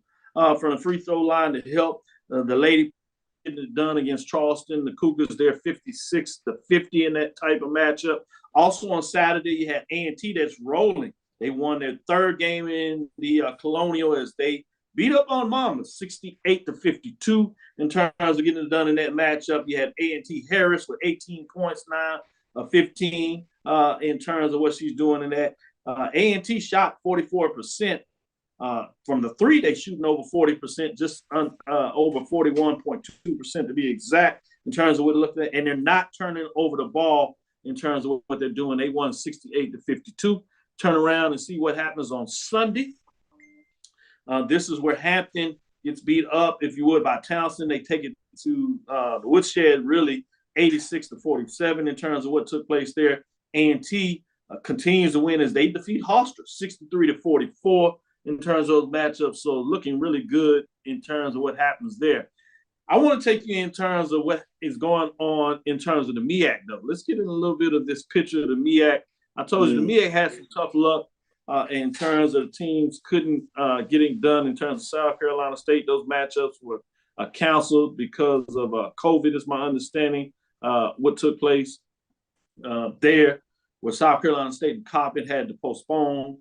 from the free throw line to help the lady getting it done against Charleston. The Cougars there 56-50 in that type of matchup. Also on Saturday, you had A&T that's rolling. They won their third game in the Colonial as they beat up on Monmouth 68-52 in terms of getting it done in that matchup. You had A&T Harris with 18 points, 9 of 15 in terms of what she's doing in that. A&T shot 44%. From the three, they shooting over 40%, just over 41.2% to be exact in terms of what they're looking at. And they're not turning over the ball in terms of what they're doing. They won 68-52. Turn around and see what happens on Sunday. This is where Hampton gets beat up, if you would, by Townsend. They take it to the Woodshed, really 86-47 in terms of what took place there. A&T continues to win as they defeat Hofstra 63-44 in terms of those matchups. So looking really good in terms of what happens there. I want to take you in terms of what is going on in terms of the MEAC, though. Let's get in a little bit of this picture of the MEAC. I told you the MEAC had some tough luck in terms of teams couldn't get it done in terms of South Carolina State. Those matchups were canceled because of COVID, is my understanding, what took place there, where South Carolina State and Coppin had to postpone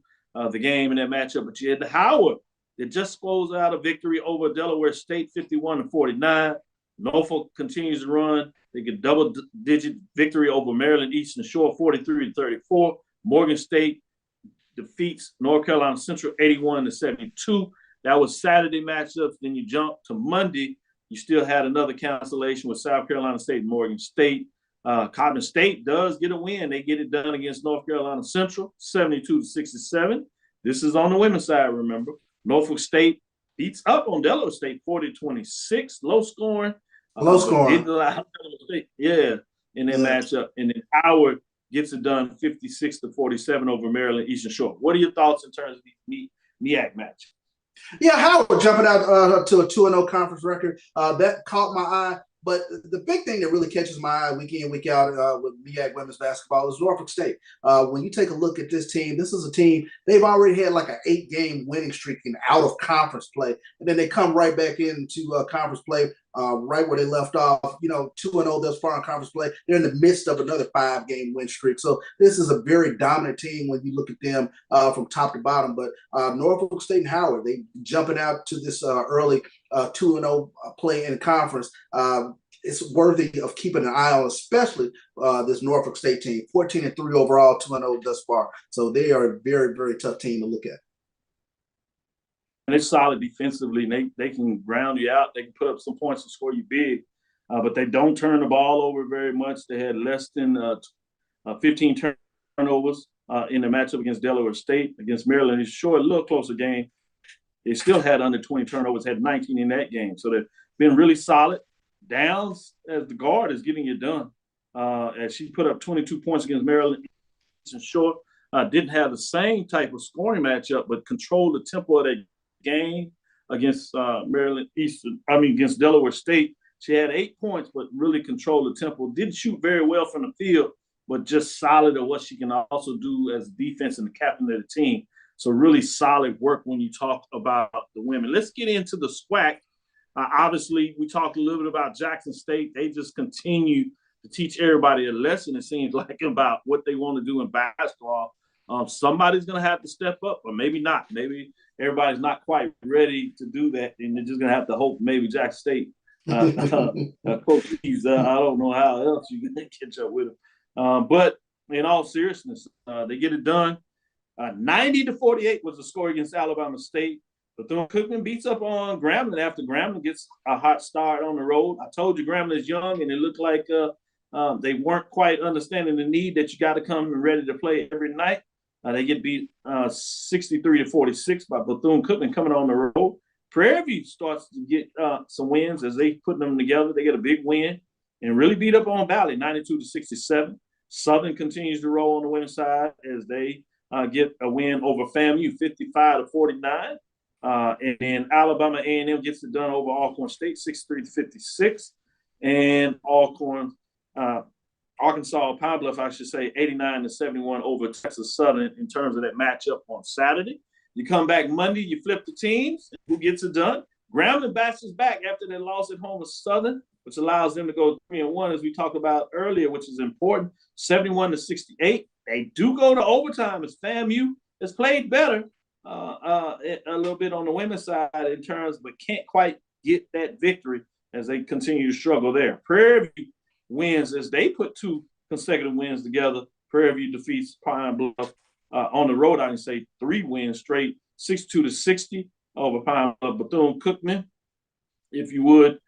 the game in that matchup. But you had the Howard that just closed out a victory over Delaware State 51-49. Norfolk continues to run. They get double-digit victory over Maryland Eastern Shore 43-34. Morgan State defeats North Carolina Central 81-72. That was Saturday matchups. Then you jump to Monday. You still had another cancellation with South Carolina State and Morgan State. Coppin State does get a win. They get it done against North Carolina Central 72-67. This is on the women's side, remember. Norfolk State beats up on Delaware State 40-26. Low scoring. Didn't allow Delaware State, in that matchup. And then Howard gets it done 56-47 over Maryland Eastern Shore. What are your thoughts in terms of the MEAC match? Yeah, Howard jumping out to a 2-0 conference record. That caught my eye. But the big thing that really catches my eye week in, week out with MEAC women's basketball is Norfolk State. When you take a look at this team, this is a team, they've already had like an 8-game winning streak in out-of-conference play. And then they come right back into conference play right where they left off, 2-0 thus far in conference play. They're in the midst of another 5-game win streak. So this is a very dominant team when you look at them from top to bottom. But Norfolk State and Howard, they jumping out to this early 2-0 play in conference. It's worthy of keeping an eye on, especially this Norfolk State team. 14-3 overall, 2-0 thus far. So they are a very, very tough team to look at. And they're solid defensively. And they can ground you out. They can put up some points and score you big. But they don't turn the ball over very much. They had less than 15 turnovers in the matchup against Delaware State. Against Maryland, it's short, a little closer game. They still had under 20 turnovers, had 19 in that game. So they've been really solid. Downs, as the guard, is getting it done. As she put up 22 points against Maryland Eastern Shore. Didn't have the same type of scoring matchup, but controlled the tempo of that game against against Delaware State. She had 8 points, but really controlled the tempo. Didn't shoot very well from the field, but just solid at what she can also do as defense and the captain of the team. So really solid work when you talk about the women. Let's get into the SWAC. Obviously, we talked a little bit about Jackson State. They just continue to teach everybody a lesson, it seems like, about what they want to do in basketball. Somebody's going to have to step up, or maybe not. Maybe everybody's not quite ready to do that, and they're just going to have to hope maybe Jackson State. Coach Reeves, I don't know how else you can catch up with him. But in all seriousness, they get it done. 90-48 was the score against Alabama State. Bethune-Cookman beats up on Grambling after Grambling gets a hot start on the road. I told you Grambling is young, and it looked like they weren't quite understanding the need that you got to come and ready to play every night. They get beat 63-46 by Bethune-Cookman coming on the road. Prairie View starts to get some wins as they put them together. They get a big win and really beat up on Valley, 92-67. Southern continues to roll on the winning side as they get a win over FAMU, 55-49. And then Alabama A&M gets it done over Alcorn State, 63-56. And Arkansas Pine Bluff, I should say, 89-71 over Texas Southern in terms of that matchup on Saturday. You come back Monday, you flip the teams. Who gets it done? Grambling bounces back after they lost at home to Southern, which allows them to go 3-1, as we talked about earlier, which is important, 71-68. They do go to overtime as FAMU has played better a little bit on the women's side in terms, but can't quite get that victory as they continue to struggle there. Prairie View wins as they put 2 consecutive wins together. Prairie View defeats Pine Bluff on the road. I can say 3 wins straight, 62-60 over Pine Bluff. Bethune-Cookman, if you would,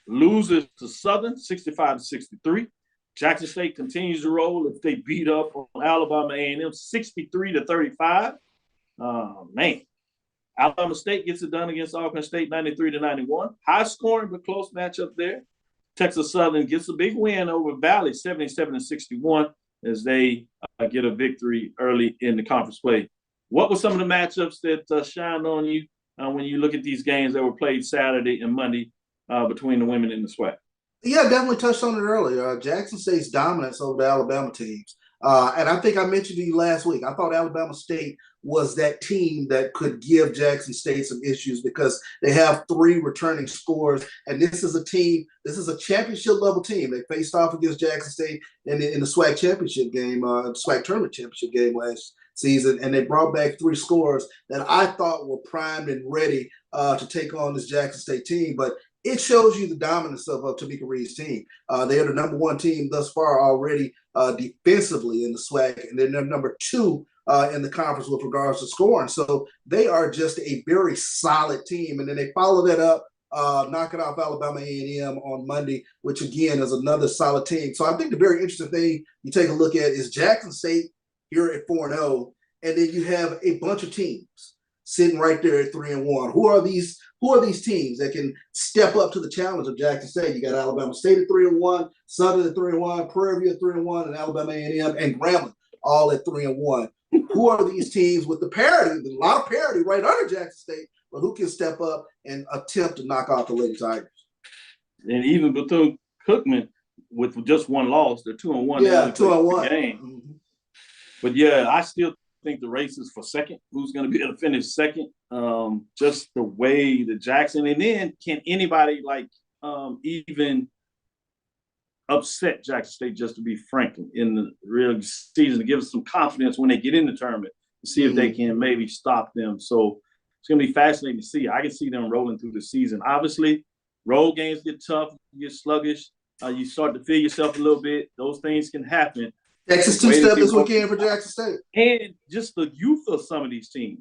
loses to Southern, 65-63. Jackson State continues to roll if they beat up on Alabama A&M, 63-35. Man, Alabama State gets it done against Alcorn State, 93-91. High scoring but close matchup there. Texas Southern gets a big win over Valley, 77-61, as they get a victory early in the conference play. What were some of the matchups that shined on you when you look at these games that were played Saturday and Monday between the women and the SWAC? Yeah, definitely touched on it earlier. Jackson State's dominance over the Alabama teams. And I think I mentioned to you last week, I thought Alabama State was that team that could give Jackson State some issues because they have 3 returning scorers. And this is a team, this is a championship level team. They faced off against Jackson State in the SWAC championship game, SWAC tournament championship game last season. And they brought back 3 scorers that I thought were primed and ready to take on this Jackson State team. But it shows you the dominance of Tamika Reed's team. They are the number 1 team thus far already defensively in the SWAC, and they're number 2 in the conference with regards to scoring. So they are just a very solid team. And then they follow that up, knocking off Alabama A&M on Monday, which again is another solid team. So I think the very interesting thing you take a look at is Jackson State here at 4-0, and then you have a bunch of teams sitting right there at 3-1. Who are these teams that can step up to the challenge of Jackson State? You got Alabama State at 3-1, Southern at 3-1, Prairie View at 3-1, and Alabama A&M and Grambling all at 3-1. Who are these teams with the parity? There's a lot of parity right under Jackson State, but who can step up and attempt to knock off the Lady Tigers? And even Bethune-Cookman with just 1 loss, they're 2-1. Yeah, 2-1 game. Mm-hmm. But yeah, I still think the race is for second. Who's going to be able to finish second? Just the way the Jackson, and then can anybody even upset Jackson State, just to be frank, in the real season, to give us some confidence when they get in the tournament to see if they can maybe stop them. So it's going to be fascinating to see. I can see them rolling through the season. Obviously, road games get tough, you get sluggish, you start to feel yourself a little bit. Those things can happen. Texas 2-step this weekend for Jackson State. And just the youth of some of these teams.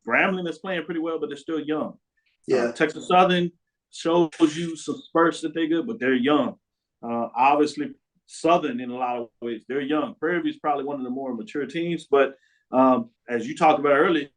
Grambling is playing pretty well, but they're still young. Yeah. Texas Southern shows you some spurts that they're good, but they're young. Obviously, Southern in a lot of ways, they're young. Prairie View is probably one of the more mature teams, but as you talked about earlier,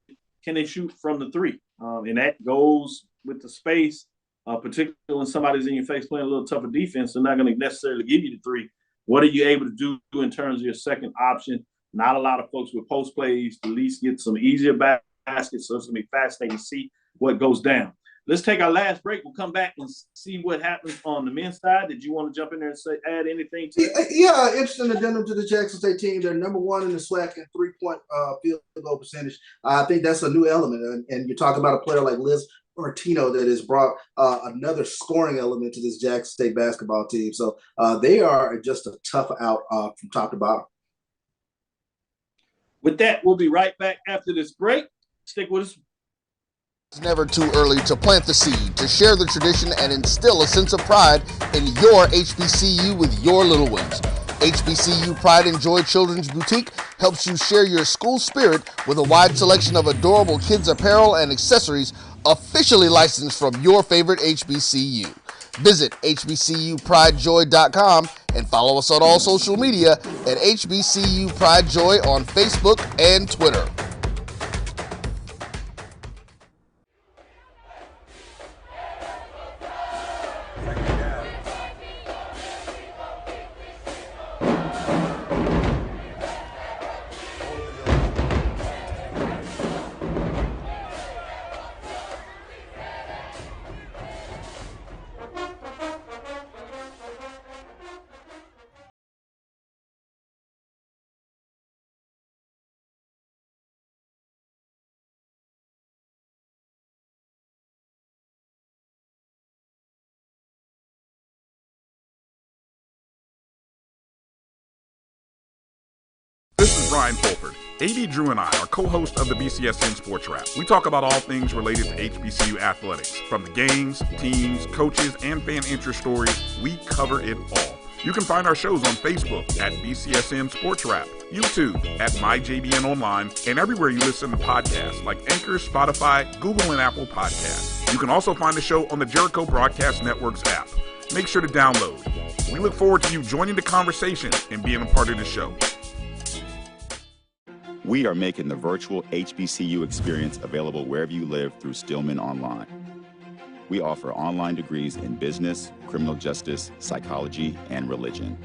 can they shoot from the 3? And that goes with the space, particularly when somebody's in your face playing a little tougher defense. They're not going to necessarily give you the 3. What are you able to do in terms of your second option? Not a lot of folks with post plays to at least get some easier baskets, so it's going to be fascinating to see what goes down. Let's take our last break. We'll come back and see what happens on the men's side. Did you want to jump in there and add anything to it? Yeah, interesting addendum to the Jackson State team. They're number 1 in the SWAC in 3-point field goal percentage. I think that's a new element. And you talk about a player like Liz Martino that has brought another scoring element to this Jackson State basketball team. So they are just a tough out from top to bottom. With that, we'll be right back after this break. Stick with us. It's never too early to plant the seed, to share the tradition, and instill a sense of pride in your HBCU with your little ones. HBCU Pride and Joy Children's Boutique helps you share your school spirit with a wide selection of adorable kids apparel and accessories officially licensed from your favorite HBCU. Visit hbcupridejoy.com and follow us on all social media at HBCU Pride Joy on Facebook and Twitter. Brian Fulford. AD Drew and I are co-hosts of the BCSN Sports Wrap. We talk about all things related to HBCU athletics. From the games, teams, coaches, and fan interest stories, we cover it all. You can find our shows on Facebook at BCSN Sports Wrap, YouTube at MyJBN Online, and everywhere you listen to podcasts like Anchor, Spotify, Google, and Apple Podcasts. You can also find the show on the Jericho Broadcast Network's app. Make sure to download. We look forward to you joining the conversation and being a part of the show. We are making the virtual HBCU experience available wherever you live through Stillman Online. We offer online degrees in business, criminal justice, psychology, and religion.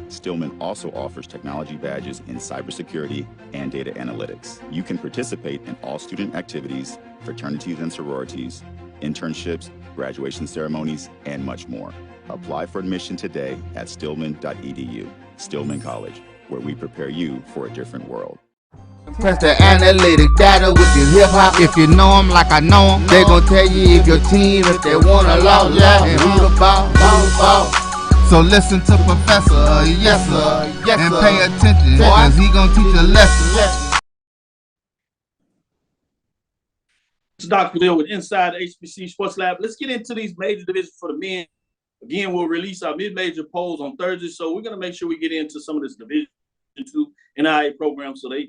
Stillman also offers technology badges in cybersecurity and data analytics. You can participate in all student activities, fraternities and sororities, internships, graduation ceremonies, and much more. Apply for admission today at stillman.edu. Stillman College, where we prepare you for a different world. Press the analytic data with your hip hop. If you know them like I know them, they gon' tell you if your team, if they wanna lose, yeah, and who the ball. So listen to Professor, yes sir, and pay attention, cause he gon' teach a lesson. It's Dr. Bill with Inside the HBCU Sports Lab. Let's get into these major divisions for the men. Again, we'll release our mid-major polls on Thursday, so we're gonna make sure we get into some of this Division 2 NIA programs, so they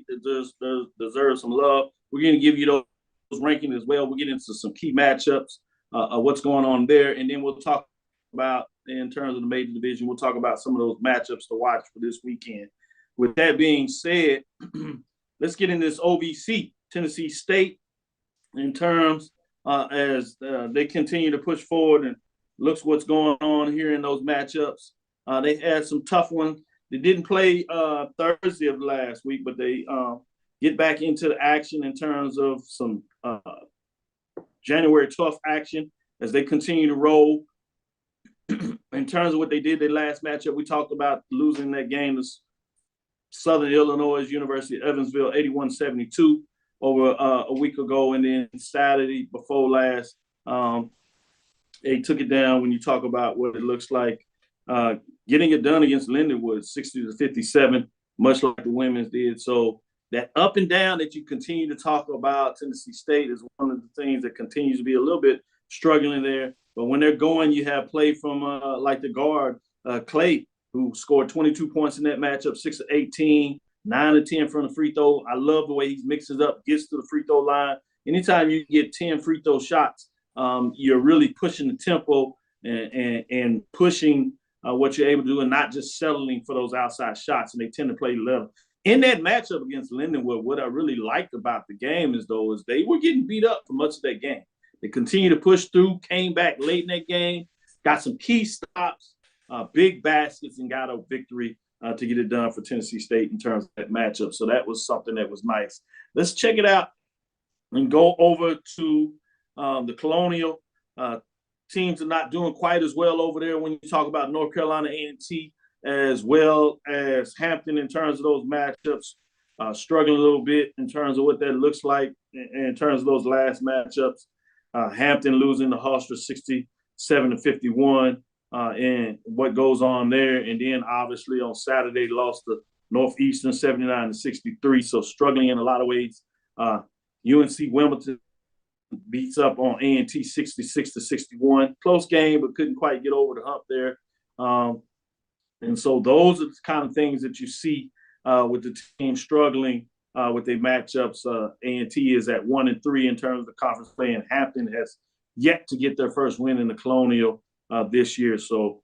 deserve some love. We're going to give you those rankings as well. We'll get into some key matchups of what's going on there, and then we'll talk about, in terms of the major division, we'll talk about some of those matchups to watch for this weekend. With that being said, let's get into this OVC, Tennessee State, in terms as they continue to push forward and looks what's going on here in those matchups. They had some tough ones. They didn't play Thursday of last week, but they get back into the action in terms of some January 12th action as they continue to roll. In terms of what they did their last matchup, we talked about losing that game to Southern Illinois University of Evansville, 81-72 over a week ago. And then Saturday before last, they took it down when you talk about what it looks like. Getting it done against Lindenwood, 60-57, much like the women's did. So that up and down that you continue to talk about, Tennessee State is one of the things that continues to be a little bit struggling there. But when they're going, you have play from like the guard, Clay, who scored 22 points in that matchup, 6 of 18, 9 of 10 from the free throw. I love the way he mixes up, gets to the free throw line. Anytime you get 10 free throw shots, you're really pushing the tempo and pushing what you're able to do and not just settling for those outside shots, and they tend to play level. In that matchup against Lindenwood, what I really liked about the game is they were getting beat up for much of that game. They continued to push through, came back late in that game, got some key stops, big baskets, and got a victory to get it done for Tennessee State in terms of that matchup. So that was something that was nice. Let's check it out and go over to the Colonial. Teams are not doing quite as well over there when you talk about North Carolina A&T as well as Hampton in terms of those matchups, struggling a little bit in terms of what that looks like in terms of those last matchups. Hampton losing to Hofstra 67-51 and what goes on there. And then obviously on Saturday lost to Northeastern 79-63. So struggling in a lot of ways. UNC Wilmington beats up on A&T 66-61. Close game, but couldn't quite get over the hump there. And so those are the kind of things that you see with the team struggling with their matchups. A&T is at 1-3 in terms of the conference play, and Hampton has yet to get their first win in the Colonial this year. So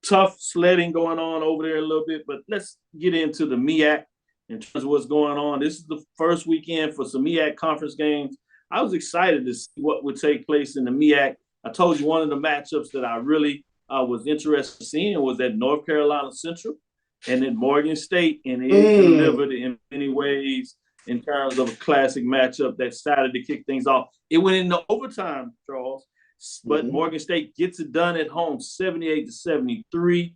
tough sledding going on over there a little bit, but let's get into the MEAC in terms of what's going on. This is the first weekend for some MEAC conference games. I was excited to see what would take place in the MEAC. I told you one of the matchups that I really was interested in seeing was at North Carolina Central and then Morgan State, and it delivered in many ways in terms of a classic matchup that started to kick things off. It went into overtime, Charles, but Morgan State gets it done at home, 78-73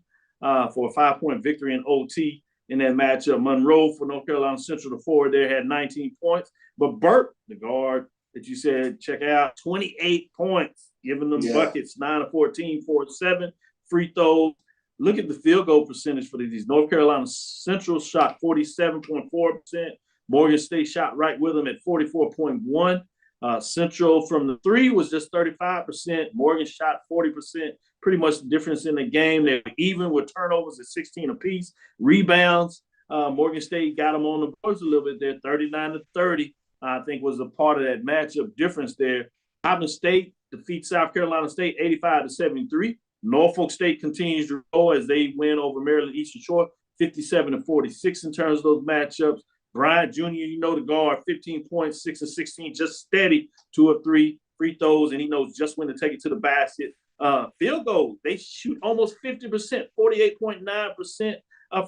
for a 5-point victory in OT in that matchup. Monroe for North Carolina Central, the forward there, had 19 points, but Burt, the guard that you said, check out, 28 points, giving them buckets, 9 of 14, 4 of 7, free throws. look at the field goal percentage for these. North Carolina Central shot 47.4%. Morgan State shot right with them at 44.1%. Central from the three was just 35%. Morgan shot 40%. Pretty much the difference in the game. They were even with turnovers at 16 apiece. Rebounds, Morgan State got them on the boards a little bit there, 39-30. I think was a part of that matchup difference there. Coppin State defeats South Carolina State 85-73. Norfolk State continues to roll as they win over Maryland Eastern Shore 57-46 in terms of those matchups. Bryant Jr., you know the guard, 15 points, 6 of 16, just steady, 2 of 3 free throws, and he knows just when to take it to the basket. Field goal, they shoot almost 50%, 48.9%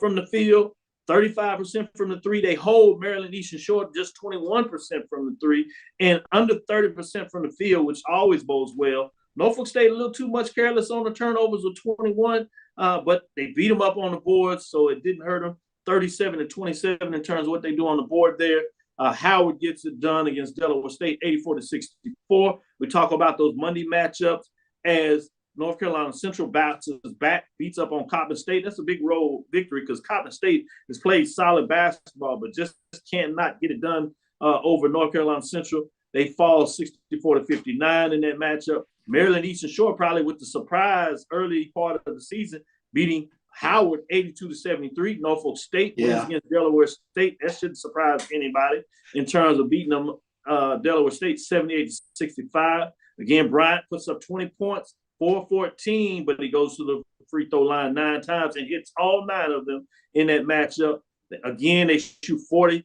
from the field, 35% from the three. They hold Maryland Eastern Shore just 21% from the three, and under 30% from the field, which always bodes well. Norfolk State a little too much careless on the turnovers with 21, but they beat them up on the boards, so it didn't hurt them. 37-27 in terms of what they do on the board there. Howard gets it done against Delaware State, 84-64. We talk about those Monday matchups as North Carolina Central bounces back, beats up on Coppin State. That's a big road victory because Coppin State has played solid basketball, but just cannot get it done over North Carolina Central. They fall 64-59 in that matchup. Maryland Eastern Shore probably with the surprise early part of the season, beating Howard 82-73. Norfolk State wins against Delaware State. That shouldn't surprise anybody in terms of beating them. Delaware State 78-65. Again, Bryant puts up 20 points, 4-14, but he goes to the free throw line 9 times and hits all 9 of them in that matchup. Again, they shoot 40%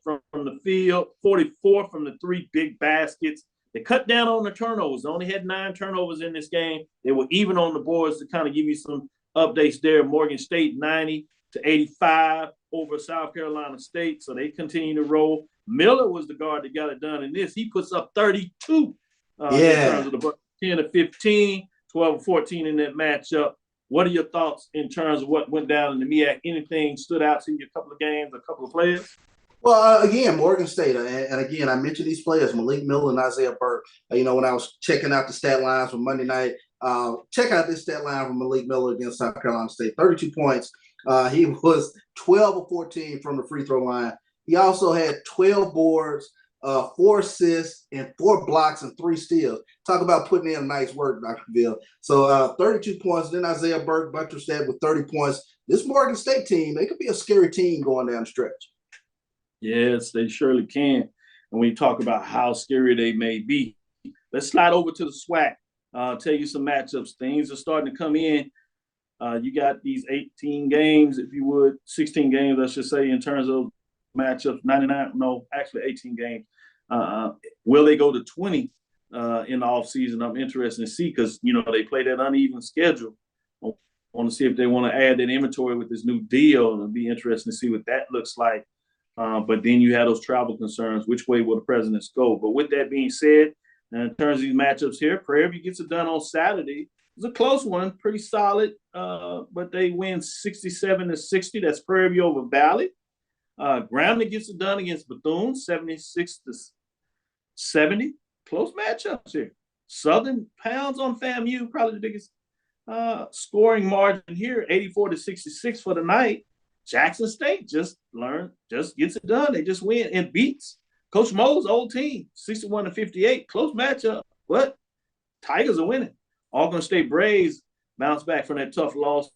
from the field, 44 from the 3 big baskets. They cut down on the turnovers. They only had 9 turnovers in this game. They were even on the boards to kind of give you some updates there. Morgan State 90-85 over South Carolina State. So they continue to roll. Miller was the guard that got it done in this. He puts up 32 in terms of the 10-15, 12-14 in that matchup. What are your thoughts in terms of what went down in the MEAC? Anything stood out to you? A couple of games, a couple of players? Well, again, Morgan State, and again, I mentioned these players, Malik Miller and Isaiah Burke. When I was checking out the stat lines from Monday night, check out this stat line from Malik Miller against South Carolina State. 32 points. He was 12 of 14 from the free throw line. He also had 12 boards, 4 assists, and 4 blocks and 3 steals. Talk about putting in nice work, Dr. Cavil. So 32 points. Then Isaiah Burke buttressed that with 30 points. This Morgan State team, they could be a scary team going down the stretch. Yes, they surely can. And when you talk about how scary they may be, let's slide over to the SWAC. Tell you some matchups. Things are starting to come in. You got these 18 games, if you would, 16 games, I should say, in terms of matchups. 18 games. Will they go to 20 in the offseason? I'm interested to see because, they play that uneven schedule. I want to see if they want to add that inventory with this new deal. It'll be interesting to see what that looks like. But then you have those travel concerns. Which way will the presidents go? But with that being said, in terms of these matchups here, Prairie View gets it done on Saturday. It's a close one, pretty solid, but they win 67-60. That's Prairie View over Valley. Grambling gets it done against Bethune, 76-70. Close matchups here. Southern pounds on FAMU, probably the biggest scoring margin here, 84-66 for the night. Jackson State just gets it done. They just win and beats Coach Mo's old team, 61-58. Close matchup, but Tigers are winning. Auburn State Braves bounced back from that tough loss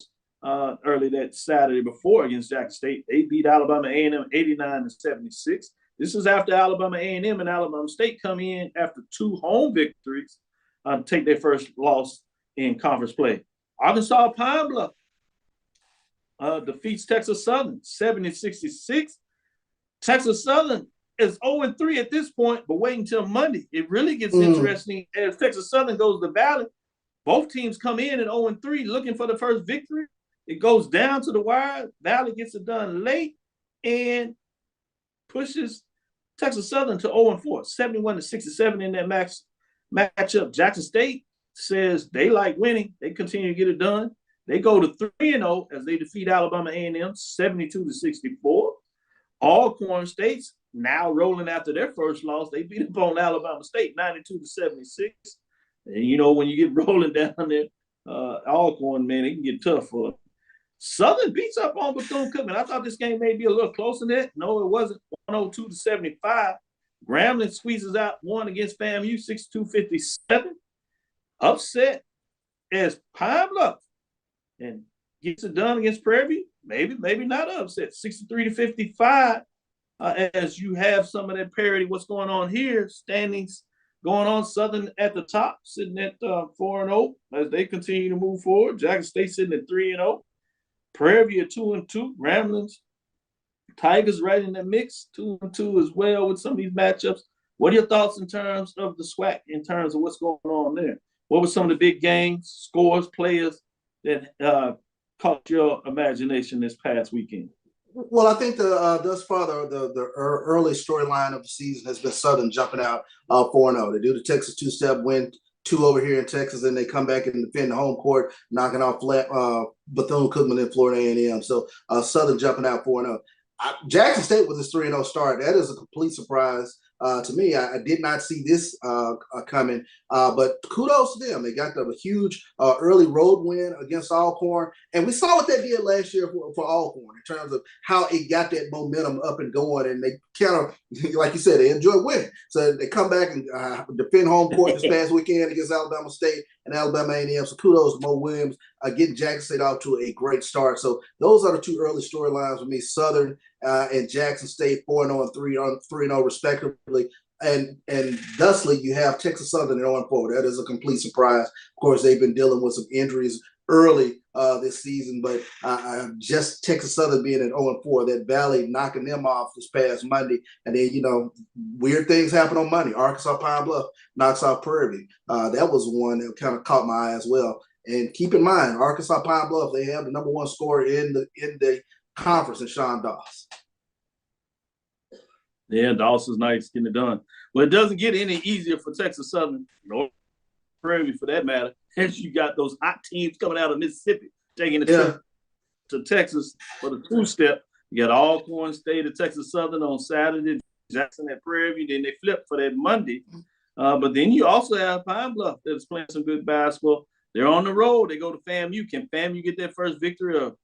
early that Saturday before against Jackson State. They beat Alabama A&M 89-76. This is after Alabama A&M and Alabama State come in after 2 home victories to take their first loss in conference play. Arkansas Pine Bluff defeats Texas Southern 70-66. Texas Southern is 0-3 at this point, but wait until Monday. It really gets interesting as Texas Southern goes to Valley. Both teams come in at 0-3 looking for the first victory. It goes down to the wire. Valley gets it done late and pushes Texas Southern to 0-4, 71-67 in that matchup. Jackson State says they like winning. They continue to get it done. They go to 3-0 as they defeat Alabama A&M 72-64. Alcorn State's now rolling after their first loss. They beat up on Alabama State 92-76. And when you get rolling down there, Alcorn, man, they can get tough for them. Southern beats up on Bethune-Cookman. I thought this game may be a little closer than that. No, it wasn't. 102-75. Grambling squeezes out one against FAMU, 62-57. Upset as Pine Bluff and gets it done against Prairie View. Maybe not upset. 63-55. As you have some of that parity, what's going on here? Standings going on. Southern at the top, sitting at 4-0 as they continue to move forward. Jackson State sitting at 3-0. Prairie View at 2-2. Ramblings, Tigers right in the mix, 2-2 as well with some of these matchups. What are your thoughts in terms of the SWAC, in terms of what's going on there? What were some of the big games, scores, players that caught your imagination this past weekend? Well, I think thus far the early storyline of the season has been Southern jumping out 4-0. They do the Texas two-step, win 2 over here in Texas, and they come back and defend the home court, knocking off Bethune-Cookman and Florida A&M. So Southern jumping out 4-0. Jackson State with his 3-0 start. That is a complete surprise to me. I did not see this coming, but kudos to them. They got a huge early road win against Alcorn, and we saw what that did last year for Alcorn in terms of how it got that momentum up and going, and they kind of, like you said, they enjoy winning. So they come back and defend home court this past weekend against Alabama State and Alabama A&M. So kudos to Mo Williams getting Jackson State off to a great start. So those are the two early storylines for me, Southern and Jackson State 4-0 and 3-0 respectively. And thusly, you have Texas Southern at 0-4. That is a complete surprise. Of course, they've been dealing with some injuries early this season, but just Texas Southern being at 0-4, that Valley knocking them off this past Monday. And then, weird things happen on Monday. Arkansas Pine Bluff knocks off Prairie View. That was one that kind of caught my eye as well. And keep in mind, Arkansas Pine Bluff, they have the number one scorer in the conference in Sean Doss. Yeah, Doss is nice getting it done. Well, it doesn't get any easier for Texas Southern, or Prairie View for that matter, as you got those hot teams coming out of Mississippi taking the trip to Texas for the two-step. You got Alcorn State at Texas Southern on Saturday, Jackson at Prairie View, then they flip for that Monday. But then you also have Pine Bluff that's playing some good basketball. They're on the road. They go to FAMU. Can FAMU get their first victory, or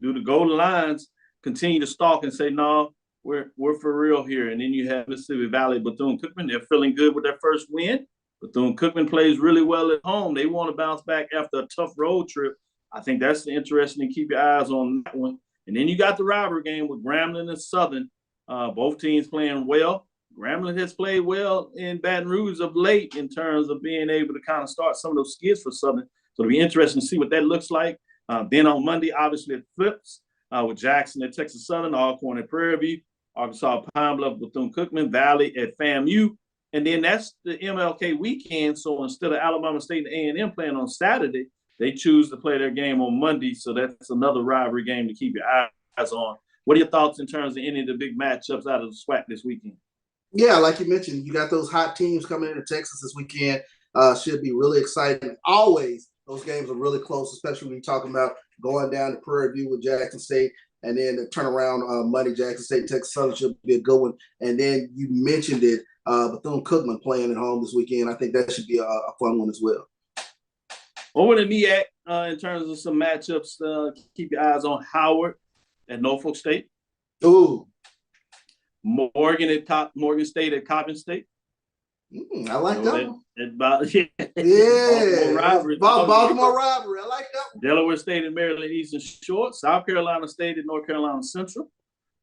do the Golden Lions continue to stalk and say, no, we're for real here? And then you have Mississippi Valley, Bethune-Cookman. They're feeling good with their first win. Bethune-Cookman plays really well at home. They want to bounce back after a tough road trip. I think that's interesting to keep your eyes on that one. And then you got the rivalry game with Grambling and Southern. Both teams playing well. Grambling has played well in Baton Rouge of late in terms of being able to kind of start some of those skids for Southern. So it'll be interesting to see what that looks like. Then on Monday, obviously it flips with Jackson at Texas Southern, Alcorn at Prairie View, Arkansas Pine Bluff, Bethune-Cookman, Valley at FAMU. And then that's the MLK weekend. So instead of Alabama State and A&M playing on Saturday, they choose to play their game on Monday. So that's another rivalry game to keep your eyes on. What are your thoughts in terms of any of the big matchups out of the SWAC this weekend? Yeah, like you mentioned, you got those hot teams coming into Texas this weekend. Should be really exciting. Always, those games are really close, especially when you're talking about going down to Prairie View with Jackson State, and then the turnaround Monday, Jackson State, Texas Southern should be a good one. And then you mentioned it, Bethune-Cookman playing at home this weekend. I think that should be a fun one as well. Over to MEAC in terms of some matchups, keep your eyes on Howard at Norfolk State. Ooh. Morgan State at Coppin State. I like that one. Baltimore rivalry. I like that one. Delaware State and Maryland Eastern Shore. South Carolina State and North Carolina Central.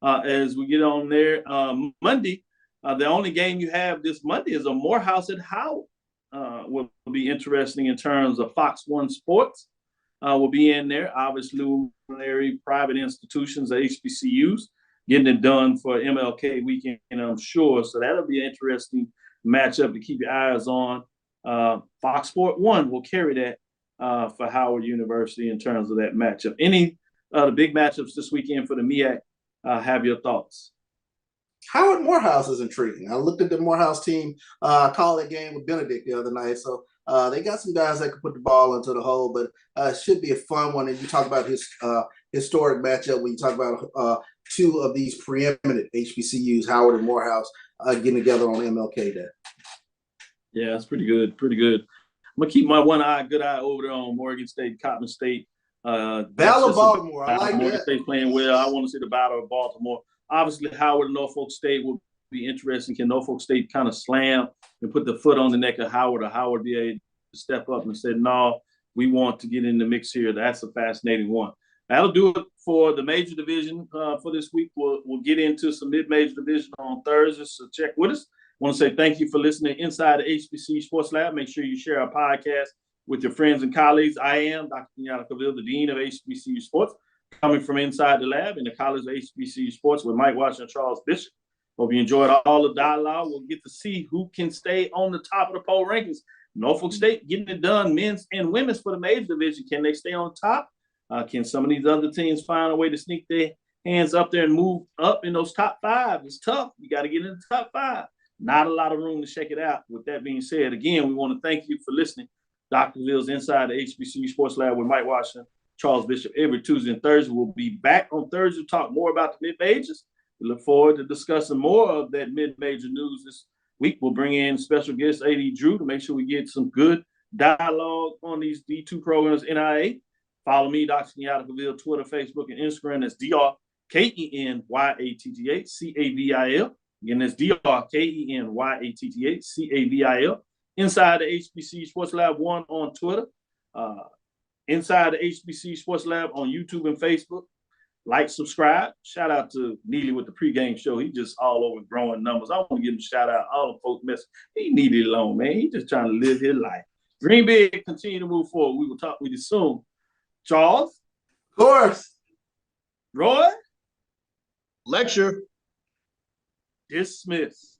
As we get on there, Monday, the only game you have this Monday is a Morehouse at Howard. Will be interesting in terms of Fox 1 Sports. Will be in there. Obviously, private institutions, HBCUs, getting it done for MLK weekend, I'm sure. So that'll be an interesting matchup to keep your eyes on. Fox Sport 1 will carry that for Howard University in terms of that matchup. Any the big matchups this weekend for the MEAC, have your thoughts? Howard Morehouse is intriguing. I looked at the Morehouse team, called that game with Benedict the other night. So they got some guys that can put the ball into the hole, but it should be a fun one. And you talk about his historic matchup when you talk about two of these preeminent HBCUs, Howard and Morehouse, getting together on MLK Day. Yeah, that's pretty good. Pretty good. gonna keep my good eye over there on Morgan State, Cotton State. Battle of Baltimore. I like Morgan that. State playing well. I want to see the Battle of Baltimore. Obviously, Howard and Norfolk State will be interesting. Can Norfolk State kind of slam and put the foot on the neck of Howard, or Howard be able to step up and say, no, we want to get in the mix here? That's a fascinating one. That'll do it for the major division for this week. We'll get into some mid-major division on Thursday, so check with us. I want to say thank you for listening inside the HBCU Sports Lab. Make sure you share our podcast with your friends and colleagues. I am Dr. Kenyatta, the Dean of HBCU Sports, coming from inside the lab in the College of HBCU Sports with Mike Washington and Charles Bishop. Hope you enjoyed all the dialogue. We'll get to see who can stay on the top of the poll rankings. Norfolk State getting it done, men's and women's for the major division. Can they stay on top? Can some of these other teams find a way to sneak their hands up there and move up in those top five? It's tough. You got to get in the top five. Not a lot of room to shake it out. With that being said, again, we want to thank you for listening. Dr. Ville's Inside the HBCU Sports Lab with Mike Washington, Charles Bishop, every Tuesday and Thursday. We'll be back on Thursday to talk more about the mid-majors. We look forward to discussing more of that mid-major news this week. We'll bring in special guest A.D. Drew to make sure we get some good dialogue on these D2 programs, NIA. Follow me, Dr. Kenyatta Cavil, Twitter, Facebook, and Instagram. That's DrKenyattaCavil. Again, that's DrKenyattaCavil. Inside the HBCU Sports Lab 1 on Twitter. Inside the HBCU Sports Lab on YouTube and Facebook. Like, subscribe. Shout out to Neely with the pregame show. He just all over growing numbers. I want to give him a shout out. All the folks mess. He needed it alone, man. He just trying to live his life. Green Bay continue to move forward. We will talk with you soon. Charles? Of course. Roy? Lecture. Dismiss.